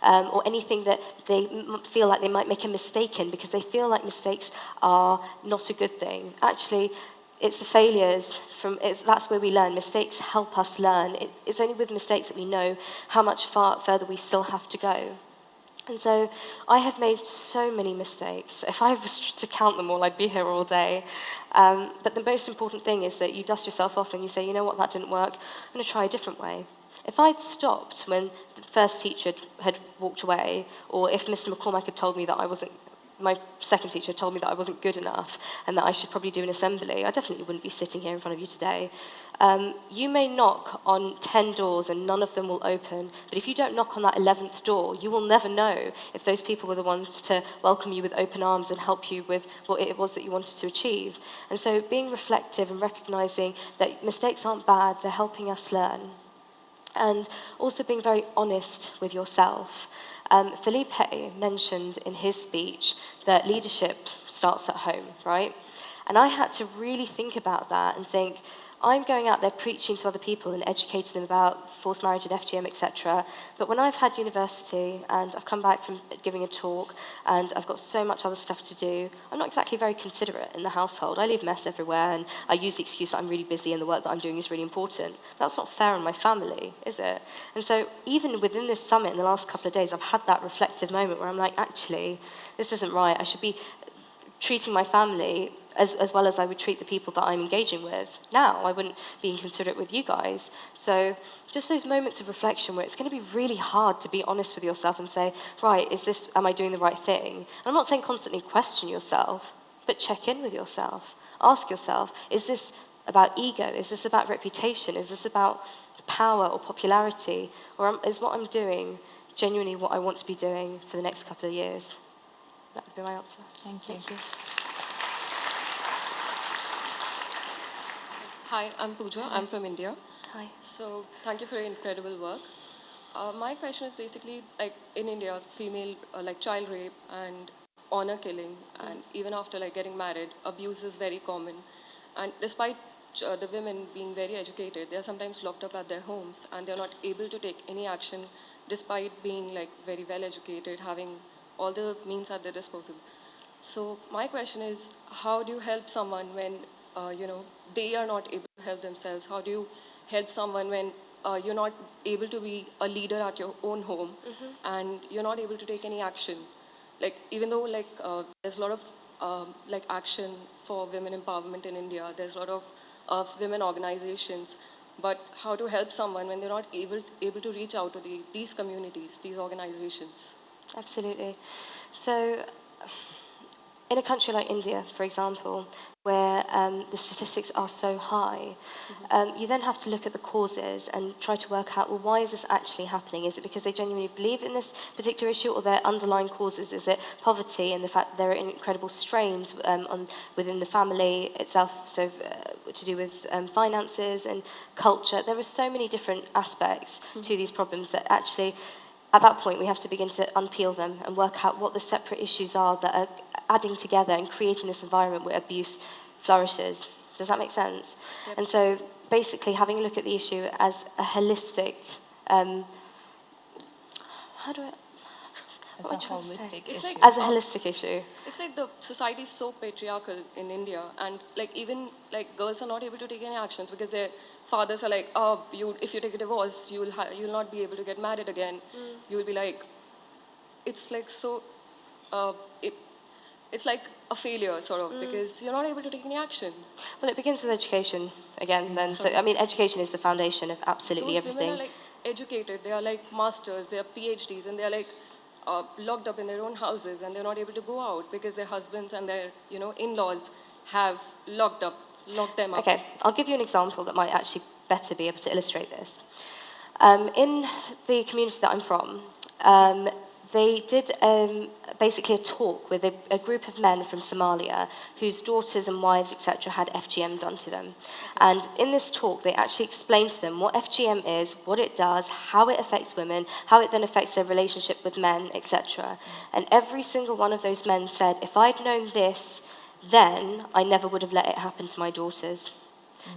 Or anything that they feel like they might make a mistake in, because they feel like mistakes are not a good thing. Actually, it's the failures, that's where we learn. Mistakes help us learn. It's only with mistakes that we know how much further we still have to go. And so I have made so many mistakes. If I was to count them all, I'd be here all day. But the most important thing is that you dust yourself off and you say, you know what, that didn't work. I'm going to try a different way. If I'd stopped when the first teacher had walked away, or if Mr. McCormack had told me that my second teacher had told me that I wasn't good enough and that I should probably do an assembly, I definitely wouldn't be sitting here in front of you today. You may knock on 10 doors and none of them will open, but if you don't knock on that 11th door, you will never know if those people were the ones to welcome you with open arms and help you with what it was that you wanted to achieve. And so being reflective and recognizing that mistakes aren't bad, they're helping us learn. And also being very honest with yourself. Felipe mentioned in his speech that leadership starts at home, right? And I had to really think about that and think, I'm going out there preaching to other people and educating them about forced marriage and FGM, etc. But when I've had university and I've come back from giving a talk and I've got so much other stuff to do, I'm not exactly very considerate in the household. I leave mess everywhere and I use the excuse that I'm really busy and the work that I'm doing is really important. That's not fair on my family, is it? And so even within this summit in the last couple of days, I've had that reflective moment where I'm like, actually, this isn't right. I should be treating my family as well as I would treat the people that I'm engaging with. Now, I wouldn't be inconsiderate with you guys. So just those moments of reflection where it's going to be really hard to be honest with yourself and say, right, am I doing the right thing? And I'm not saying constantly question yourself, but check in with yourself. Ask yourself, is this about ego? Is this about reputation? Is this about power or popularity? Or is what I'm doing genuinely what I want to be doing for the next couple of years? That would be my answer. Thank you. Hi, I'm Pooja. I'm from India. Hi. So thank you for your incredible work. My question is basically, like in India, female child rape and honor killing, and even after getting married, abuse is very common. And despite the women being very educated, they are sometimes locked up at their homes and they're not able to take any action despite being very well educated, having all the means at their disposal. So my question is, how do you help someone when they are not able to help themselves? How do you help someone when you're not able to be a leader at your own home and you're not able to take any action? Even though there's a lot of action for women empowerment in India, there's a lot of women organizations, but how to help someone when they're not able to reach out to these communities, these organizations? Absolutely. So in a country like India, for example, where the statistics are so high, you then have to look at the causes and try to work out, well, why is this actually happening? Is it because they genuinely believe in this particular issue, or their underlying causes? Is it poverty and the fact that there are incredible strains within the family itself, so to do with finances and culture? There are so many different aspects to these problems that actually, at that point, we have to begin to unpeel them and work out what the separate issues are that are adding together and creating this environment where abuse flourishes. Does that make sense? Yep. And so basically having a look at the issue as a holistic, As a holistic issue. As a holistic issue. It's like the society is so patriarchal in India, and even girls are not able to take any actions because their fathers are like, oh, if you take a divorce, you'll not be able to get married again. You will be like, it's so. it's like a failure, sort of, because you're not able to take any action. Well, it begins with education again. Then, so I mean, education is the foundation of absolutely Those everything. women are like educated, they are like masters, they are PhDs, and they are like locked up in their own houses, and they're not able to go out because their husbands and their in-laws have locked them up. Okay, I'll give you an example that might actually better be able to illustrate this. In the community that I'm from, they did basically a talk with a group of men from Somalia whose daughters and wives, etc., had FGM done to them. And in this talk, they actually explained to them what FGM is, what it does, how it affects women, how it then affects their relationship with men, etc. And every single one of those men said, if I'd known this, then I never would have let it happen to my daughters.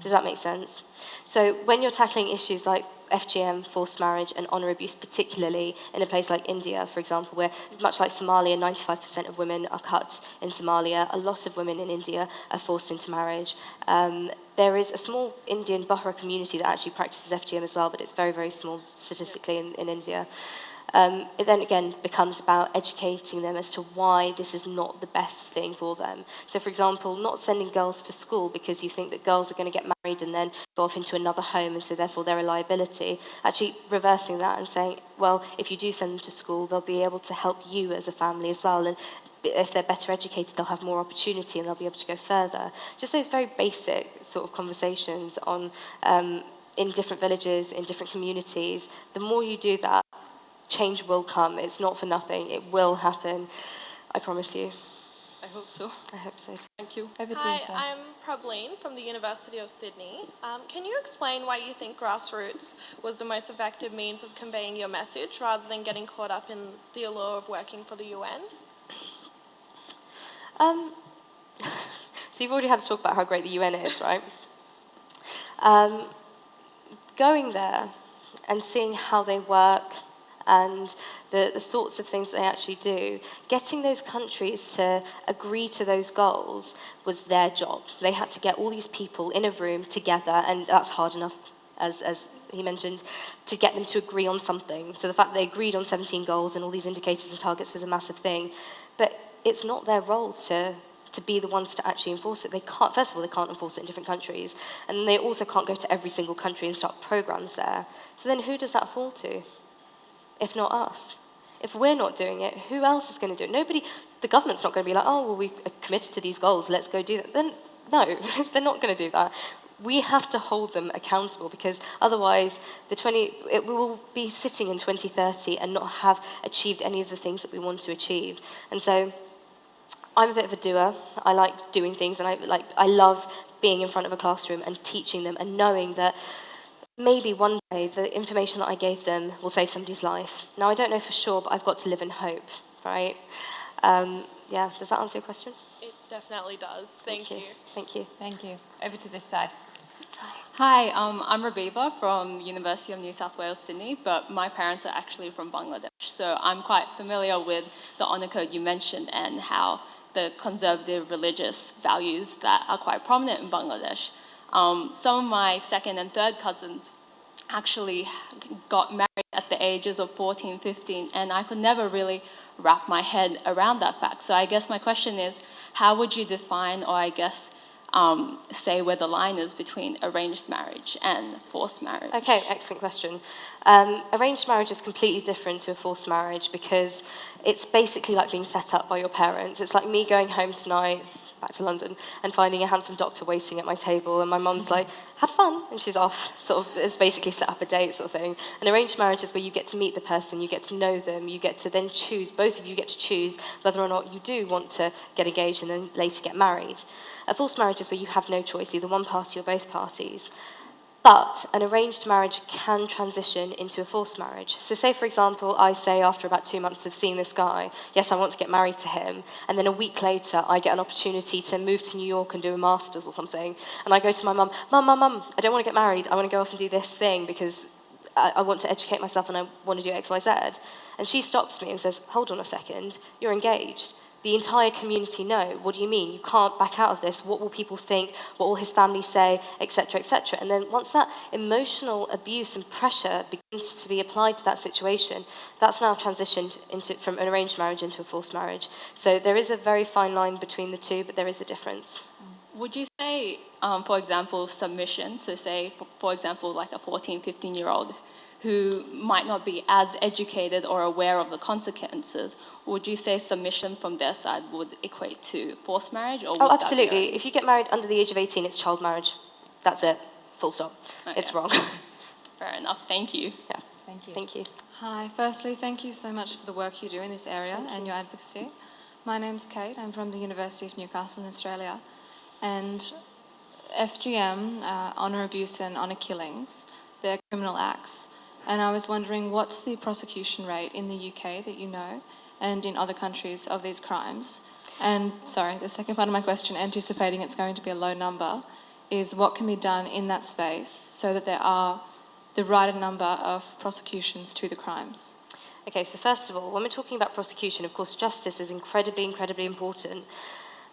Does that make sense? So when you're tackling issues like FGM, forced marriage, and honour abuse, particularly in a place like India, for example, where, much like Somalia, 95% of women are cut in Somalia, a lot of women in India are forced into marriage. There is a small Indian Bahra community that actually practices FGM as well, but it's very, very small statistically in India. It then again becomes about educating them as to why this is not the best thing for them. So, for example, not sending girls to school because you think that girls are going to get married and then go off into another home, and so therefore they're a liability. Actually reversing that and saying, well, if you do send them to school, they'll be able to help you as a family as well, and if they're better educated, they'll have more opportunity and they'll be able to go further. Just those very basic sort of conversations on in different villages, in different communities. The more you do that, change will come. It's not for nothing. It will happen. I promise you. I hope so. I hope so. Thank you. Over to Hi, Lisa. I'm Prableen from the University of Sydney. Can you explain why you think grassroots was the most effective means of conveying your message rather than getting caught up in the allure of working for the UN? So you've already had to talk about how great the UN is, right? Going there and seeing how they work and the sorts of things they actually do, getting those countries to agree to those goals was their job. They had to get all these people in a room together, and that's hard enough, as he mentioned, to get them to agree on something. So the fact that they agreed on 17 goals and all these indicators and targets was a massive thing. But it's not their role to be the ones to actually enforce it. They can't, first of all, they can't enforce it in different countries, and they also can't go to every single country and start programs there. So then who does that fall to, if not us? If we're not doing it, who else is going to do it? Nobody, the government's not going to be like, oh, well, we are committed to these goals, let's go do that. Then, no, they're not going to do that. We have to hold them accountable, because otherwise we will be sitting in 2030 and not have achieved any of the things that we want to achieve. And so I'm a bit of a doer. I like doing things, and I love being in front of a classroom and teaching them and knowing that maybe one day the information that I gave them will save somebody's life. Now, I don't know for sure, but I've got to live in hope, right? Yeah, does that answer your question? It definitely does. Thank you. Thank you. Thank you. Over to this side. Hi, I'm Rabiba from University of New South Wales, Sydney, but my parents are actually from Bangladesh. So I'm quite familiar with the honour code you mentioned and how the conservative religious values that are quite prominent in Bangladesh. Some of my second and third cousins actually got married at the ages of 14, 15, and I could never really wrap my head around that fact. So I guess my question is, how would you define, or I guess say where the line is between arranged marriage and forced marriage? Okay, excellent question. Arranged marriage is completely different to a forced marriage, because it's basically like being set up by your parents. It's like me going home tonight, back to London, and finding a handsome doctor waiting at my table, and my mum's like, have fun, and she's off. Sort of, it's basically set up a date sort of thing. An arranged marriage is where you get to meet the person, you get to know them, you get to then choose, both of you get to choose whether or not you do want to get engaged and then later get married. A forced marriage is where you have no choice, either one party or both parties. But an arranged marriage can transition into a forced marriage. So say, for example, I say after about 2 months of seeing this guy, yes, I want to get married to him, and then a week later I get an opportunity to move to New York and do a master's or something, and I go to my mum, Mum, I don't want to get married, I want to go off and do this thing because I want to educate myself and I want to do X, Y, Z. And she stops me and says, hold on a second, you're engaged. the entire community know. What do you mean? You can't back out of this. What will people think? What will his family say? Etc., etc. And then once that emotional abuse and pressure begins to be applied to that situation, that's now transitioned from an arranged marriage into a forced marriage. So there is a very fine line between the two, but there is a difference. Would you say, for example, submission, so say, for example, like a 14, 15-year-old who might not be as educated or aware of the consequences, would you say submission from their side would equate to forced marriage? Or would absolutely. If you get married under the age of 18, it's child marriage. That's it. Full stop. Okay. It's wrong. Fair enough. Thank you. Yeah. Thank you. Thank you. Hi, firstly, thank you so much for the work you do in this area and your advocacy. My name's Kate, I'm from the University of Newcastle in Australia, and FGM, honour abuse and honour killings, they're criminal acts. And I was wondering, what's the prosecution rate in the UK that you know, and in other countries of these crimes? And, sorry, the second part of my question, anticipating it's going to be a low number, is what can be done in that space so that there are the right number of prosecutions to the crimes? Okay, so first of all, when we're talking about prosecution, of course, justice is incredibly, incredibly important.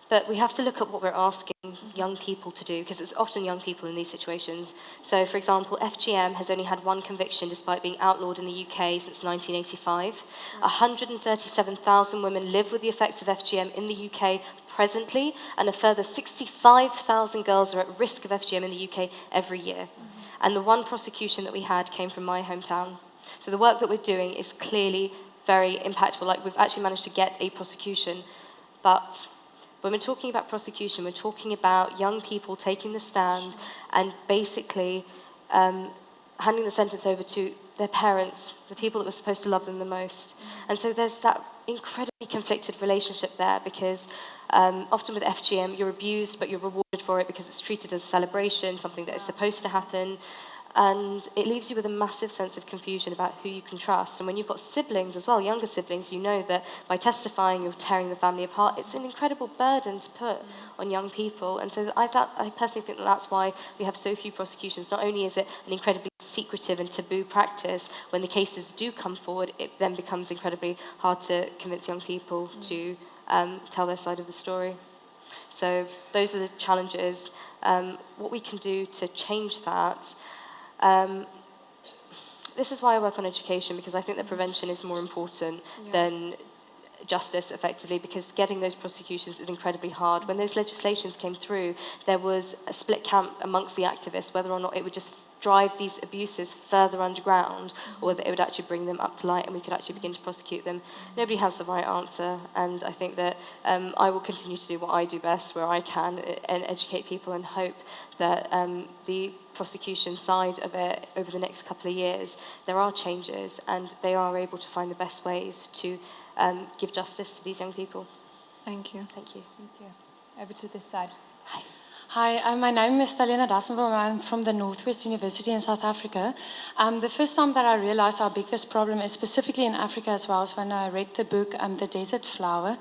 But we have to look at what we're asking young people to do, because it's often young people in these situations. So, for example, FGM has only had one conviction despite being outlawed in the UK since 1985. 137,000 women live with the effects of FGM in the UK presently, and a further 65,000 girls are at risk of FGM in the UK every year. And the one prosecution that we had came from my hometown. So the work that we're doing is clearly very impactful. Like, we've actually managed to get a prosecution, but when we're talking about prosecution, we're talking about young people taking the stand and basically handing the sentence over to their parents, the people that were supposed to love them the most. And so there's that incredibly conflicted relationship there, because often with FGM, you're abused, but you're rewarded for it because it's treated as a celebration, something that is supposed to happen. And it leaves you with a massive sense of confusion about who you can trust. And when you've got siblings as well, younger siblings, you know that by testifying, you're tearing the family apart. It's an incredible burden to put on young people. And so I personally think that that's why we have so few prosecutions. Not only is it an incredibly secretive and taboo practice, when the cases do come forward, it then becomes incredibly hard to convince young people to tell their side of the story. So those are the challenges. What we can do to change that, this is why I work on education, because I think that prevention is more important than justice, effectively, because getting those prosecutions is incredibly hard. When those legislations came through, there was a split camp amongst the activists, whether or not it would just drive these abuses further underground, or whether it would actually bring them up to light and we could actually begin to prosecute them. Nobody has the right answer, and I think that I will continue to do what I do best where I can and educate people, and hope that the prosecution side of it over the next couple of years, there are changes and they are able to find the best ways to give justice to these young people. Thank you. Thank you. Thank you. Over to this side. Hi. Hi, my name is Stalina Dassenville. I'm from the Northwest University in South Africa. The first time that I realized how big this problem is, specifically in Africa as well, is when I read the book, The Desert Flower.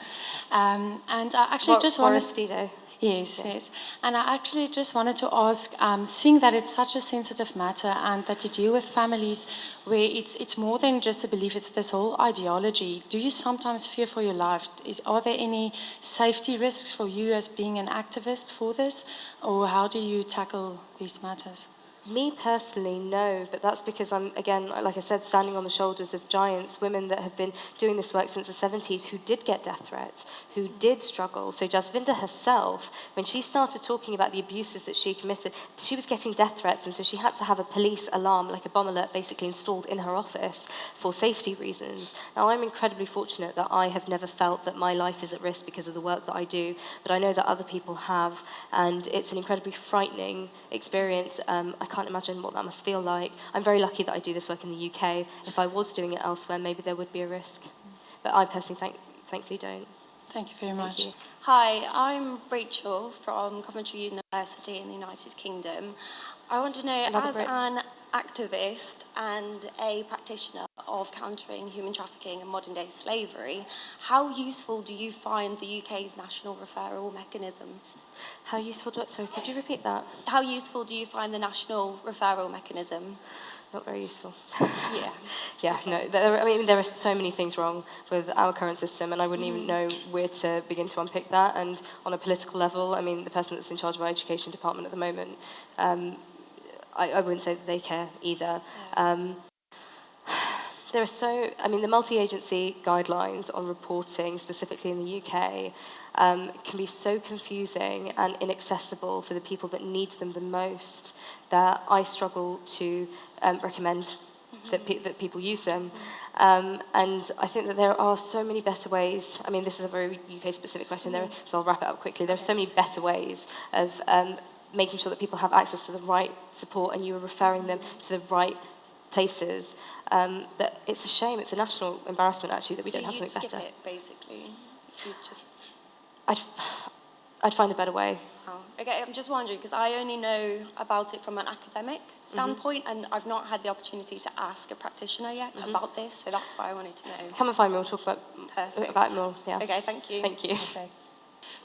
And I actually just wanted... Yes, yes. And I actually just wanted to ask, seeing that it's such a sensitive matter and that you deal with families where it's more than just a belief, it's this whole ideology, do you sometimes fear for your life? Are there any safety risks for you as being an activist for this? Or how do you tackle these matters? Me personally, no, but that's because I'm, again, like I said, standing on the shoulders of giants, women that have been doing this work since the 70s, who did get death threats, who did struggle. So Jasvinda herself, when she started talking about the abuses that she committed, she was getting death threats, and so she had to have a police alarm, like a bomb alert, basically installed in her office for safety reasons. Now, I'm incredibly fortunate that I have never felt that my life is at risk because of the work that I do, but I know that other people have, and it's an incredibly frightening experience. I can't imagine what that must feel like. I'm very lucky that I do this work in the UK. If I was doing it elsewhere, maybe there would be a risk. But I personally thankfully don't. Thank you very much. You. Hi, I'm Rachel from Coventry University in the United Kingdom. I want to know, as an activist and a practitioner of countering human trafficking and modern-day slavery, how useful do you find the UK's national referral mechanism? How useful sorry, could you repeat that? How useful do you find the national referral mechanism? Not very useful. Yeah. Yeah, Okay. no. There are so many things wrong with our current system, and I wouldn't even know where to begin to unpick that. And on a political level, the person that's in charge of our education department at the moment, I wouldn't say that they care either. Yeah. The multi-agency guidelines on reporting, specifically in the UK, can be so confusing and inaccessible for the people that need them the most that I struggle to recommend that people use them. And I think that there are so many better ways. This is a very UK-specific question, so I'll wrap it up quickly. There are so many better ways of making sure that people have access to the right support, and you are referring them to the right places. That it's a shame, it's a national embarrassment actually that we don't have something better. So you'd skip it, basically? You'd just... I'd find a better way. Oh, okay, I'm just wondering, because I only know about it from an academic standpoint, and I've not had the opportunity to ask a practitioner yet about this, so that's why I wanted to know. Come and find me, we'll talk about it more. Yeah. Okay, thank you. Thank you. Okay.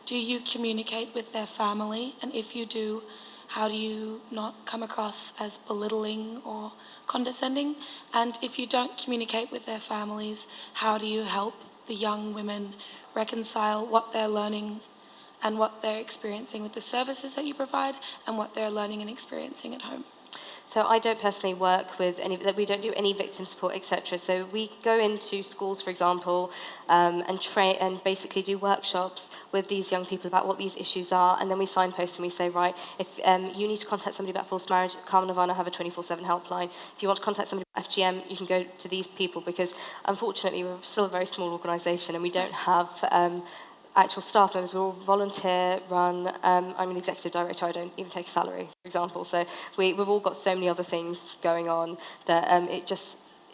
Do you communicate with their family? And if you do, how do you not come across as belittling or condescending? And if you don't communicate with their families, how do you help the young women reconcile what they're learning and what they're experiencing with the services that you provide and what they're learning and experiencing at home? So I don't personally work with we don't do any victim support, etc. So we go into schools, for example, and train and basically do workshops with these young people about what these issues are, and then we signpost and we say, right, if you need to contact somebody about forced marriage, Carmen and Ivana have a 24/7 helpline. If you want to contact somebody about FGM, you can go to these people, because unfortunately we're still a very small organisation and we don't have actual staff members. We're all volunteer run. I'm an executive director. I don't even take a salary, for example. So we've all got so many other things going on that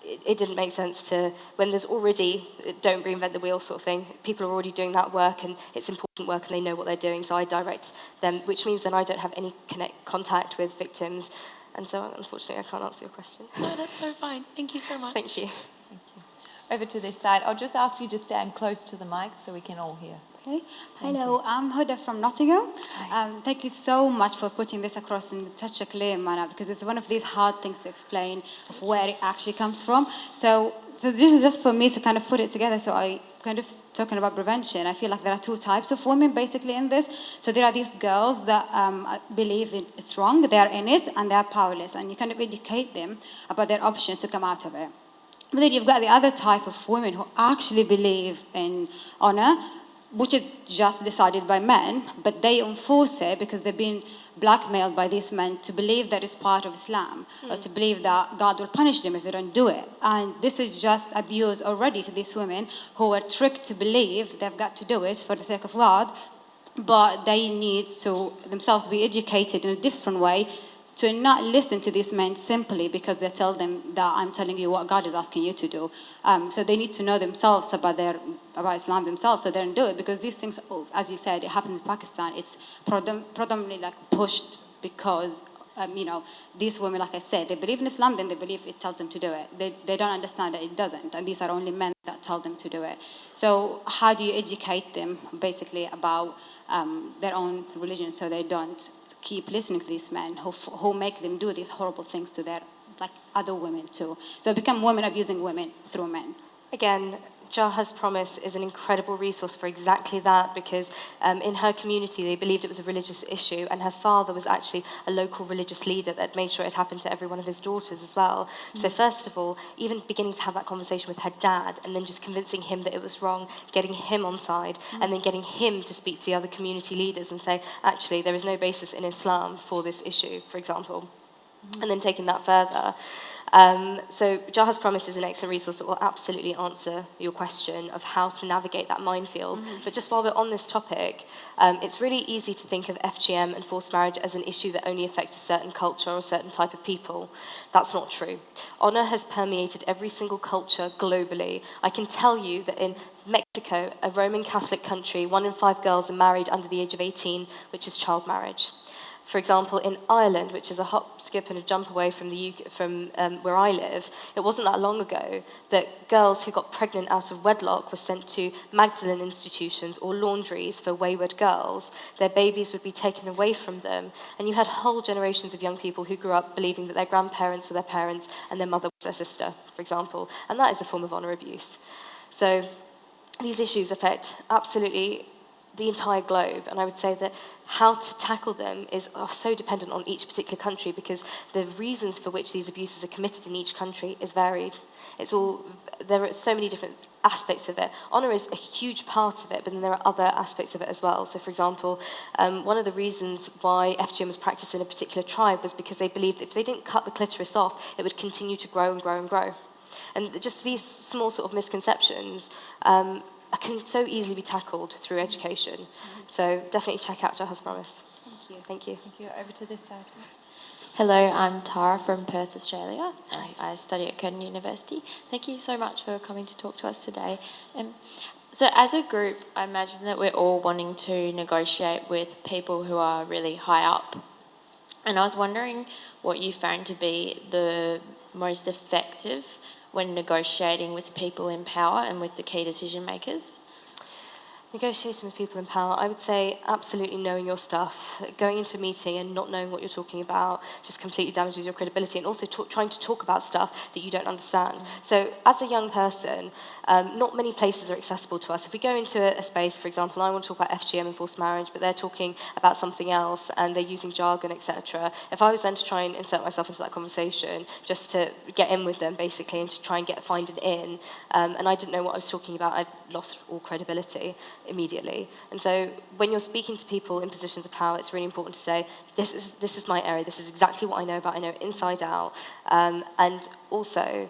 it didn't make sense to, when there's already, don't reinvent the wheel sort of thing. People are already doing that work, and it's important work, and they know what they're doing. So I direct them, which means then I don't have any contact with victims. And so unfortunately I can't answer your question. No, that's so fine. Thank you so much. Thank you. Thank you. Over to this side. I'll just ask you to stand close to the mic so we can all hear. Okay. Hello, I'm Huda from Nottingham. Thank you so much for putting this across in such a clear manner, because it's one of these hard things to explain of where it actually comes from. So this is just for me to kind of put it together. So I kind of talking about prevention. I feel like there are two types of women basically in this. So there are these girls that believe it's wrong, they are in it, and they are powerless, and you kind of educate them about their options to come out of it. But then you've got the other type of women who actually believe in honor, which is just decided by men, but they enforce it because they've been blackmailed by these men to believe that it's part of Islam, or to believe that God will punish them if they don't do it. And this is just abuse already to these women who are tricked to believe they've got to do it for the sake of God, but they need to themselves be educated in a different way, to not listen to these men simply because they tell them that I'm telling you what God is asking you to do. So they need to know themselves about Islam themselves, so they don't do it, because these things, as you said, it happens in Pakistan. It's predominantly like pushed because these women, like I said, they believe in Islam, then they believe it tells them to do it. They don't understand that it doesn't, and these are only men that tell them to do it. So how do you educate them basically about their own religion so they don't keep listening to these men who make them do these horrible things to their other women too? So become women abusing women through men. Again, Jaha's Promise is an incredible resource for exactly that, because in her community they believed it was a religious issue, and her father was actually a local religious leader that made sure it happened to every one of his daughters as well. So first of all, even beginning to have that conversation with her dad, and then just convincing him that it was wrong, getting him on side, and then getting him to speak to the other community leaders and say, actually, there is no basis in Islam for this issue, for example. And then taking that further. So Jaha's Promise is an excellent resource that will absolutely answer your question of how to navigate that minefield. But just while we're on this topic, it's really easy to think of FGM and forced marriage as an issue that only affects a certain culture or a certain type of people. That's not true. Honor has permeated every single culture globally. I can tell you that in Mexico, a Roman Catholic country, 1 in 5 girls are married under the age of 18, which is child marriage. For example, in Ireland, which is a hop, skip, and a jump away from the UK, from where I live, it wasn't that long ago that girls who got pregnant out of wedlock were sent to Magdalene institutions or laundries for wayward girls. Their babies would be taken away from them, and you had whole generations of young people who grew up believing that their grandparents were their parents and their mother was their sister, for example, and that is a form of honour abuse. So these issues affect absolutely the entire globe, and I would say that how to tackle them are so dependent on each particular country, because the reasons for which these abuses are committed in each country is varied. There are so many different aspects of it. Honour is a huge part of it, but then there are other aspects of it as well. So, for example, one of the reasons why FGM was practiced in a particular tribe was because they believed if they didn't cut the clitoris off, it would continue to grow and grow and grow. And just these small sort of misconceptions can so easily be tackled through education. So definitely check out Jaha's Promise. Thank you. Thank you. Thank you. Over to this side. Hello, I'm Tara from Perth, Australia. I study at Curtin University. Thank you so much for coming to talk to us today. So as a group, I imagine that we're all wanting to negotiate with people who are really high up. And I was wondering what you found to be the most effective when negotiating with people in power and with the key decision makers? Negotiating with people in power, I would say absolutely knowing your stuff. Going into a meeting and not knowing what you're talking about just completely damages your credibility, and also trying to talk about stuff that you don't understand. So as a young person, not many places are accessible to us. If we go into a space, for example, I want to talk about FGM and forced marriage, but they're talking about something else and they're using jargon, etc. If I was then to try and insert myself into that conversation just to get in with them, basically, and to try and find an in, and I didn't know what I was talking about, I'd lost all credibility immediately. And so when you're speaking to people in positions of power, it's really important to say, this is my area, this is exactly what I know about, I know it inside out. And also,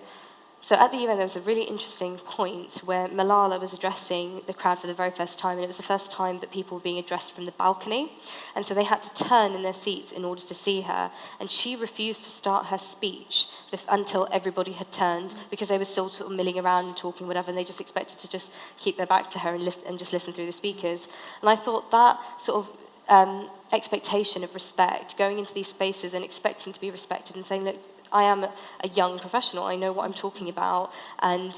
so at the UN there was a really interesting point where Malala was addressing the crowd for the very first time, and it was the first time that people were being addressed from the balcony, and so they had to turn in their seats in order to see her, and she refused to start her speech until everybody had turned, because they were still sort of milling around and talking whatever, and they just expected to just keep their back to her and just listen through the speakers. And I thought that sort of expectation of respect, going into these spaces and expecting to be respected and saying, look, I am a young professional, I know what I'm talking about, and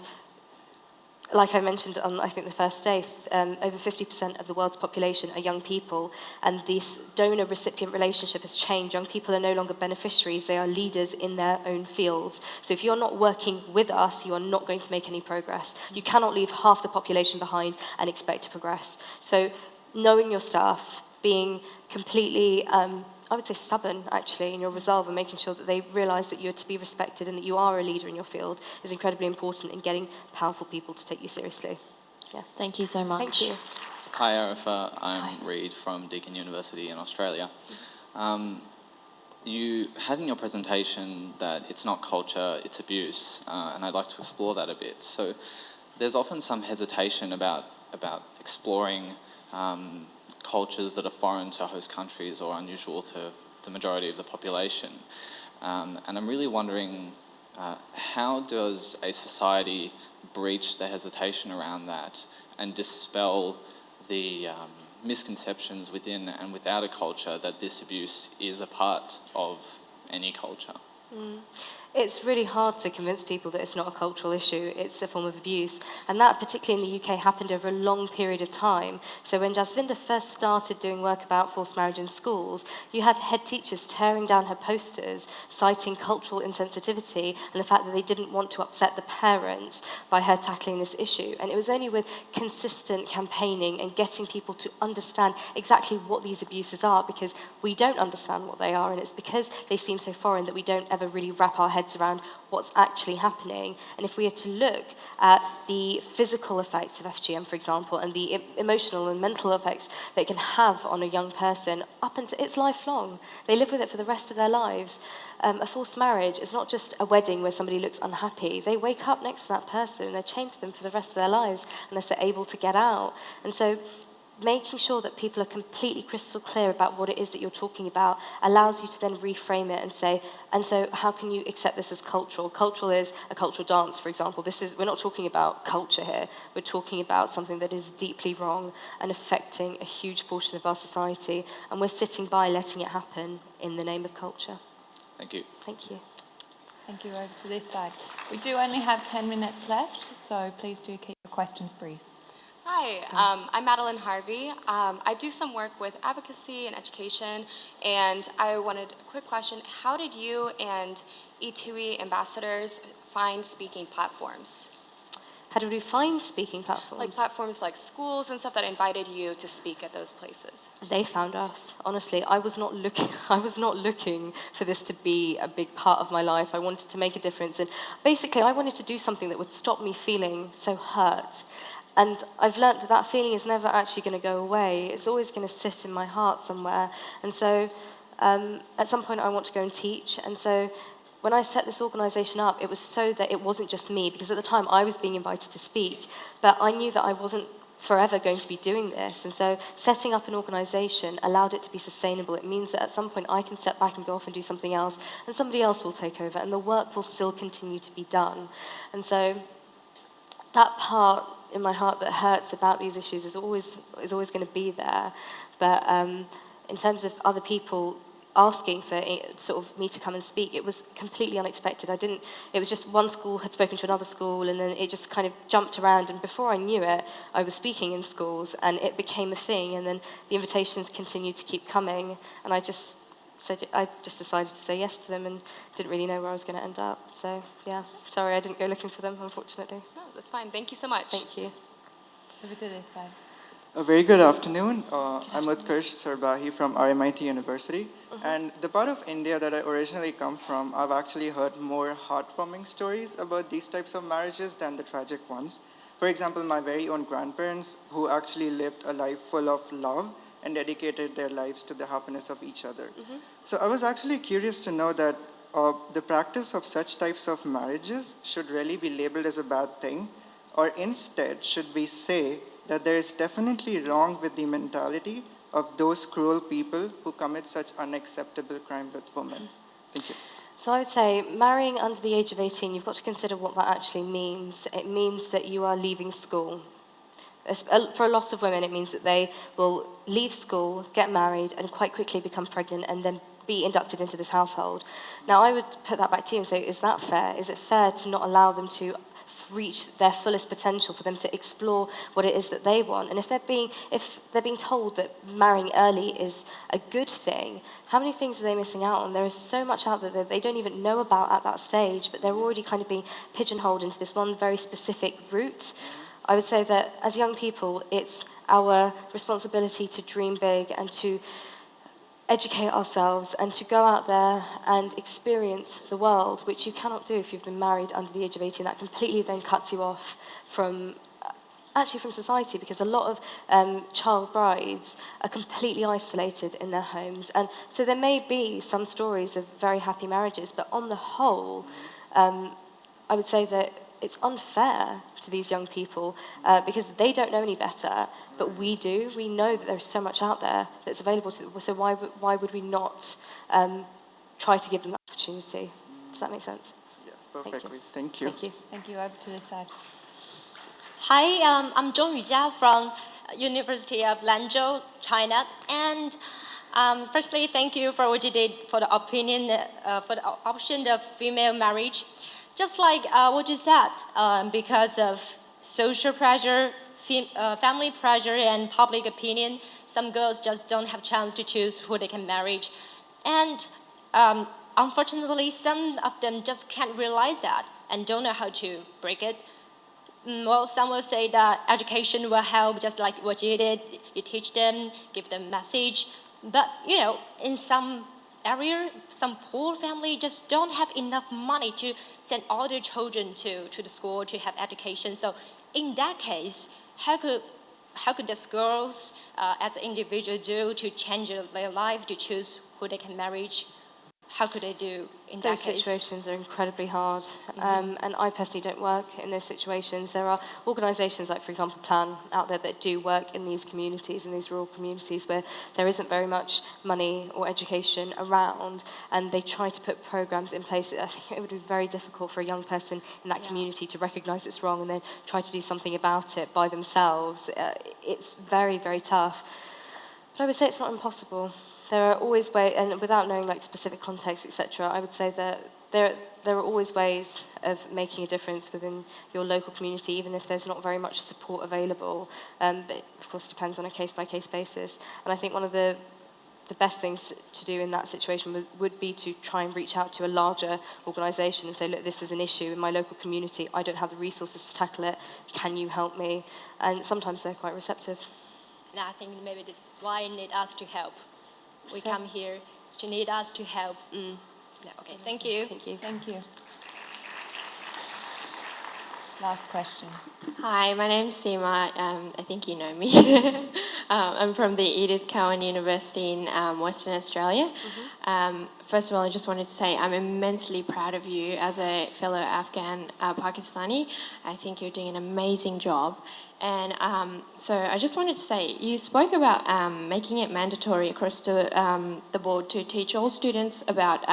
like I mentioned on, I think, the first day, over 50% of the world's population are young people, and this donor-recipient relationship has changed. Young people are no longer beneficiaries, they are leaders in their own fields. So if you're not working with us, you are not going to make any progress. You cannot leave half the population behind and expect to progress. So knowing your stuff, being completely, I would say stubborn, actually, in your resolve, and making sure that they realise that you're to be respected and that you are a leader in your field is incredibly important in getting powerful people to take you seriously. Yeah. Thank you so much. Thank you. Hi, Arifa. I'm Reid from Deakin University in Australia. You had in your presentation that it's not culture, it's abuse, and I'd like to explore that a bit. So there's often some hesitation about exploring cultures that are foreign to host countries or unusual to the majority of the population. And I'm really wondering, how does a society breach the hesitation around that and dispel the misconceptions within and without a culture that this abuse is a part of any culture? It's really hard to convince people that it's not a cultural issue, it's a form of abuse. And that, particularly in the UK, happened over a long period of time. So when Jasvinda first started doing work about forced marriage in schools, you had head teachers tearing down her posters, citing cultural insensitivity and the fact that they didn't want to upset the parents by her tackling this issue. And it was only with consistent campaigning and getting people to understand exactly what these abuses are, because we don't understand what they are, and it's because they seem so foreign that we don't ever really wrap our heads around what's actually happening. And if we are to look at the physical effects of FGM, for example, and the emotional and mental effects that it can have on a young person, up until it's lifelong. They live with it for the rest of their lives. A forced marriage is not just a wedding where somebody looks unhappy. They wake up next to that person, they're chained to them for the rest of their lives unless they're able to get out. And so making sure that people are completely crystal clear about what it is that you're talking about allows you to then reframe it and say, and so how can you accept this as cultural? Cultural is a cultural dance, for example. We're not talking about culture here. We're talking about something that is deeply wrong and affecting a huge portion of our society, and we're sitting by letting it happen in the name of culture. Thank you. Thank you. Thank you. Over to this side. We do only have 10 minutes left, so please do keep your questions brief. Hi, I'm Madeline Harvey. I do some work with advocacy and education, and I wanted a quick question. How did you and E2E ambassadors find speaking platforms? How did we find speaking platforms? Like platforms like schools and stuff that invited you to speak at those places. They found us. Honestly, I was not looking. I was not looking for this to be a big part of my life. I wanted to make a difference, and basically, I wanted to do something that would stop me feeling so hurt. And I've learnt that that feeling is never actually going to go away. It's always going to sit in my heart somewhere. And so, at some point, I want to go and teach. And so, when I set this organisation up, it was so that it wasn't just me, because at the time I was being invited to speak, but I knew that I wasn't forever going to be doing this. And so setting up an organisation allowed it to be sustainable. It means that at some point I can step back and go off and do something else, and somebody else will take over, and the work will still continue to be done. And so that part in my heart that hurts about these issues is always going to be there. But in terms of other people asking for sort of me to come and speak, it was completely unexpected. It was just one school had spoken to another school, and then it just kind of jumped around, and before I knew it, I was speaking in schools, and it became a thing, and then the invitations continued to keep coming, and I just decided to say yes to them and didn't really know where I was going to end up. So yeah, sorry I didn't go looking for them, unfortunately. No, that's fine. Thank you so much. Thank you. Over to this side. A very good afternoon. I'm Utkarsh Sarbahi from RMIT University. And the part of India that I originally come from, I've actually heard more heartwarming stories about these types of marriages than the tragic ones. For example, my very own grandparents, who actually lived a life full of love and dedicated their lives to the happiness of each other. So I was actually curious to know that the practice of such types of marriages should really be labeled as a bad thing, or instead should we say that there is definitely wrong with the mentality of those cruel people who commit such unacceptable crime with women? Thank you. So I would say marrying under the age of 18, you've got to consider what that actually means. It means that you are leaving school. For a lot of women, it means that they will leave school, get married, and quite quickly become pregnant, and then be inducted into this household. Now, I would put that back to you and say, is that fair? Is it fair to not allow them to reach their fullest potential, for them to explore what it is that they want? And if they're being told that marrying early is a good thing, how many things are they missing out on? There is so much out there that they don't even know about at that stage, but they're already kind of being pigeonholed into this one very specific route. I would say that as young people, it's our responsibility to dream big and to educate ourselves and to go out there and experience the world, which you cannot do if you've been married under the age of 18. That completely then cuts you off from society, because a lot of child brides are completely isolated in their homes. And so there may be some stories of very happy marriages, but on the whole, I would say that it's unfair to these young people because they don't know any better, but we do. We know that there's so much out there that's available to them, so why would we not try to give them that opportunity? Does that make sense? Yeah, perfectly. Thank you. Thank you. Thank you. Over to this side. Hi, I'm Zhong Yujia from University of Lanzhou, China, and firstly, thank you for what you did for the for the option of female marriage. Just like what you said, because of social pressure, family pressure, and public opinion, some girls just don't have a chance to choose who they can marry. And unfortunately, some of them just can't realize that and don't know how to break it. Well, some will say that education will help, just like what you did. You teach them, give them message. But, in some area, some poor family just don't have enough money to send all their children to the school to have education. So in that case, how could these girls as an individual do to change their life, to choose who they can marry? how could I do in Those that case? situations are incredibly hard, and I personally don't work in those situations. There are organisations like, for example, Plan out there that do work in these communities, in these rural communities where there isn't very much money or education around, and they try to put programmes in place. I think it would be very difficult for a young person in that community to recognise it's wrong and then try to do something about it by themselves. It's very, very tough. But I would say it's not impossible. There are always ways, and without knowing like specific context, etc., I would say that there are always ways of making a difference within your local community, even if there's not very much support available. But it, of course, depends on a case-by-case basis. And I think one of the best things to do in that situation would be to try and reach out to a larger organisation and say, look, this is an issue in my local community. I don't have the resources to tackle it. Can you help me? And sometimes they're quite receptive. And I think maybe this is why you need us to help. We come here to need us to help. Yeah, okay, thank you. Thank you. Thank you. Last question. Hi, my name's Seema. I think you know me. I'm from the Edith Cowan University in Western Australia. First of all, I just wanted to say I'm immensely proud of you as a fellow Afghan Pakistani. I think you're doing an amazing job. And so I just wanted to say, you spoke about making it mandatory across the board to teach all students about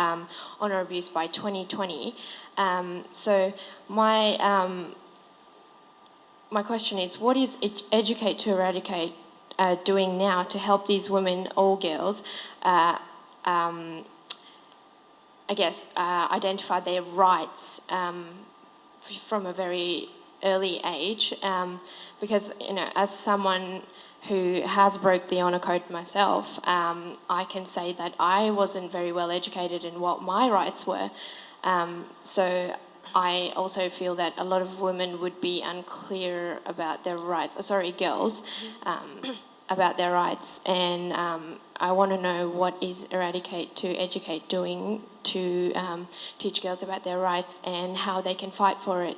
honour abuse by 2020. So my question is, what is Educate to Eradicate doing now to help these women or girls, identify their rights from a very early age? Because, you know, as someone who has broke the honour code myself, I can say that I wasn't very well educated in what my rights were. So I also feel that a lot of women would be unclear about their rights, girls, about their rights. And I want to know what is Eradicate to Educate doing to teach girls about their rights and how they can fight for it.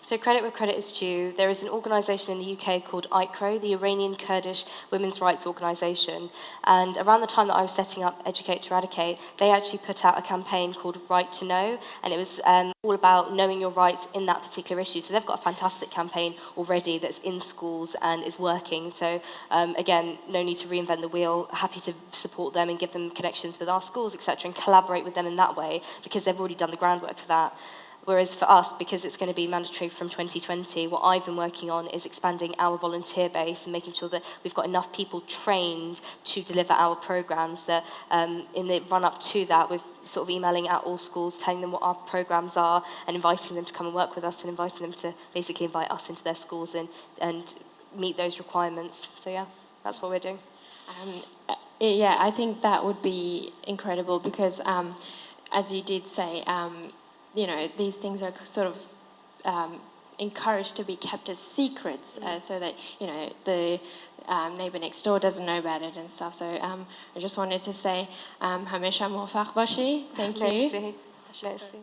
So credit where credit is due. There is an organisation in the UK called ICRO, the Iranian Kurdish Women's Rights Organisation. And around the time that I was setting up Educate to Eradicate, they actually put out a campaign called Right to Know. And it was all about knowing your rights in that particular issue. So they've got a fantastic campaign already that's in schools and is working. So again, no need to reinvent the wheel. Happy to support them and give them connections with our schools, etc., and collaborate with them in that way because they've already done the groundwork for that. Whereas for us, because it's going to be mandatory from 2020, what I've been working on is expanding our volunteer base and making sure that we've got enough people trained to deliver our programs. That in the run-up to that, we're sort of emailing out all schools, telling them what our programs are and inviting them to come and work with us and inviting them to basically invite us into their schools and meet those requirements. So yeah, that's what we're doing. Yeah, I think that would be incredible because, as you did say, you know, these things are sort of encouraged to be kept as secrets so that, you know, the neighbour next door doesn't know about it and stuff. So I just wanted to say, Hamisha Muwafaq Bashi. Thank you. Merci. Merci.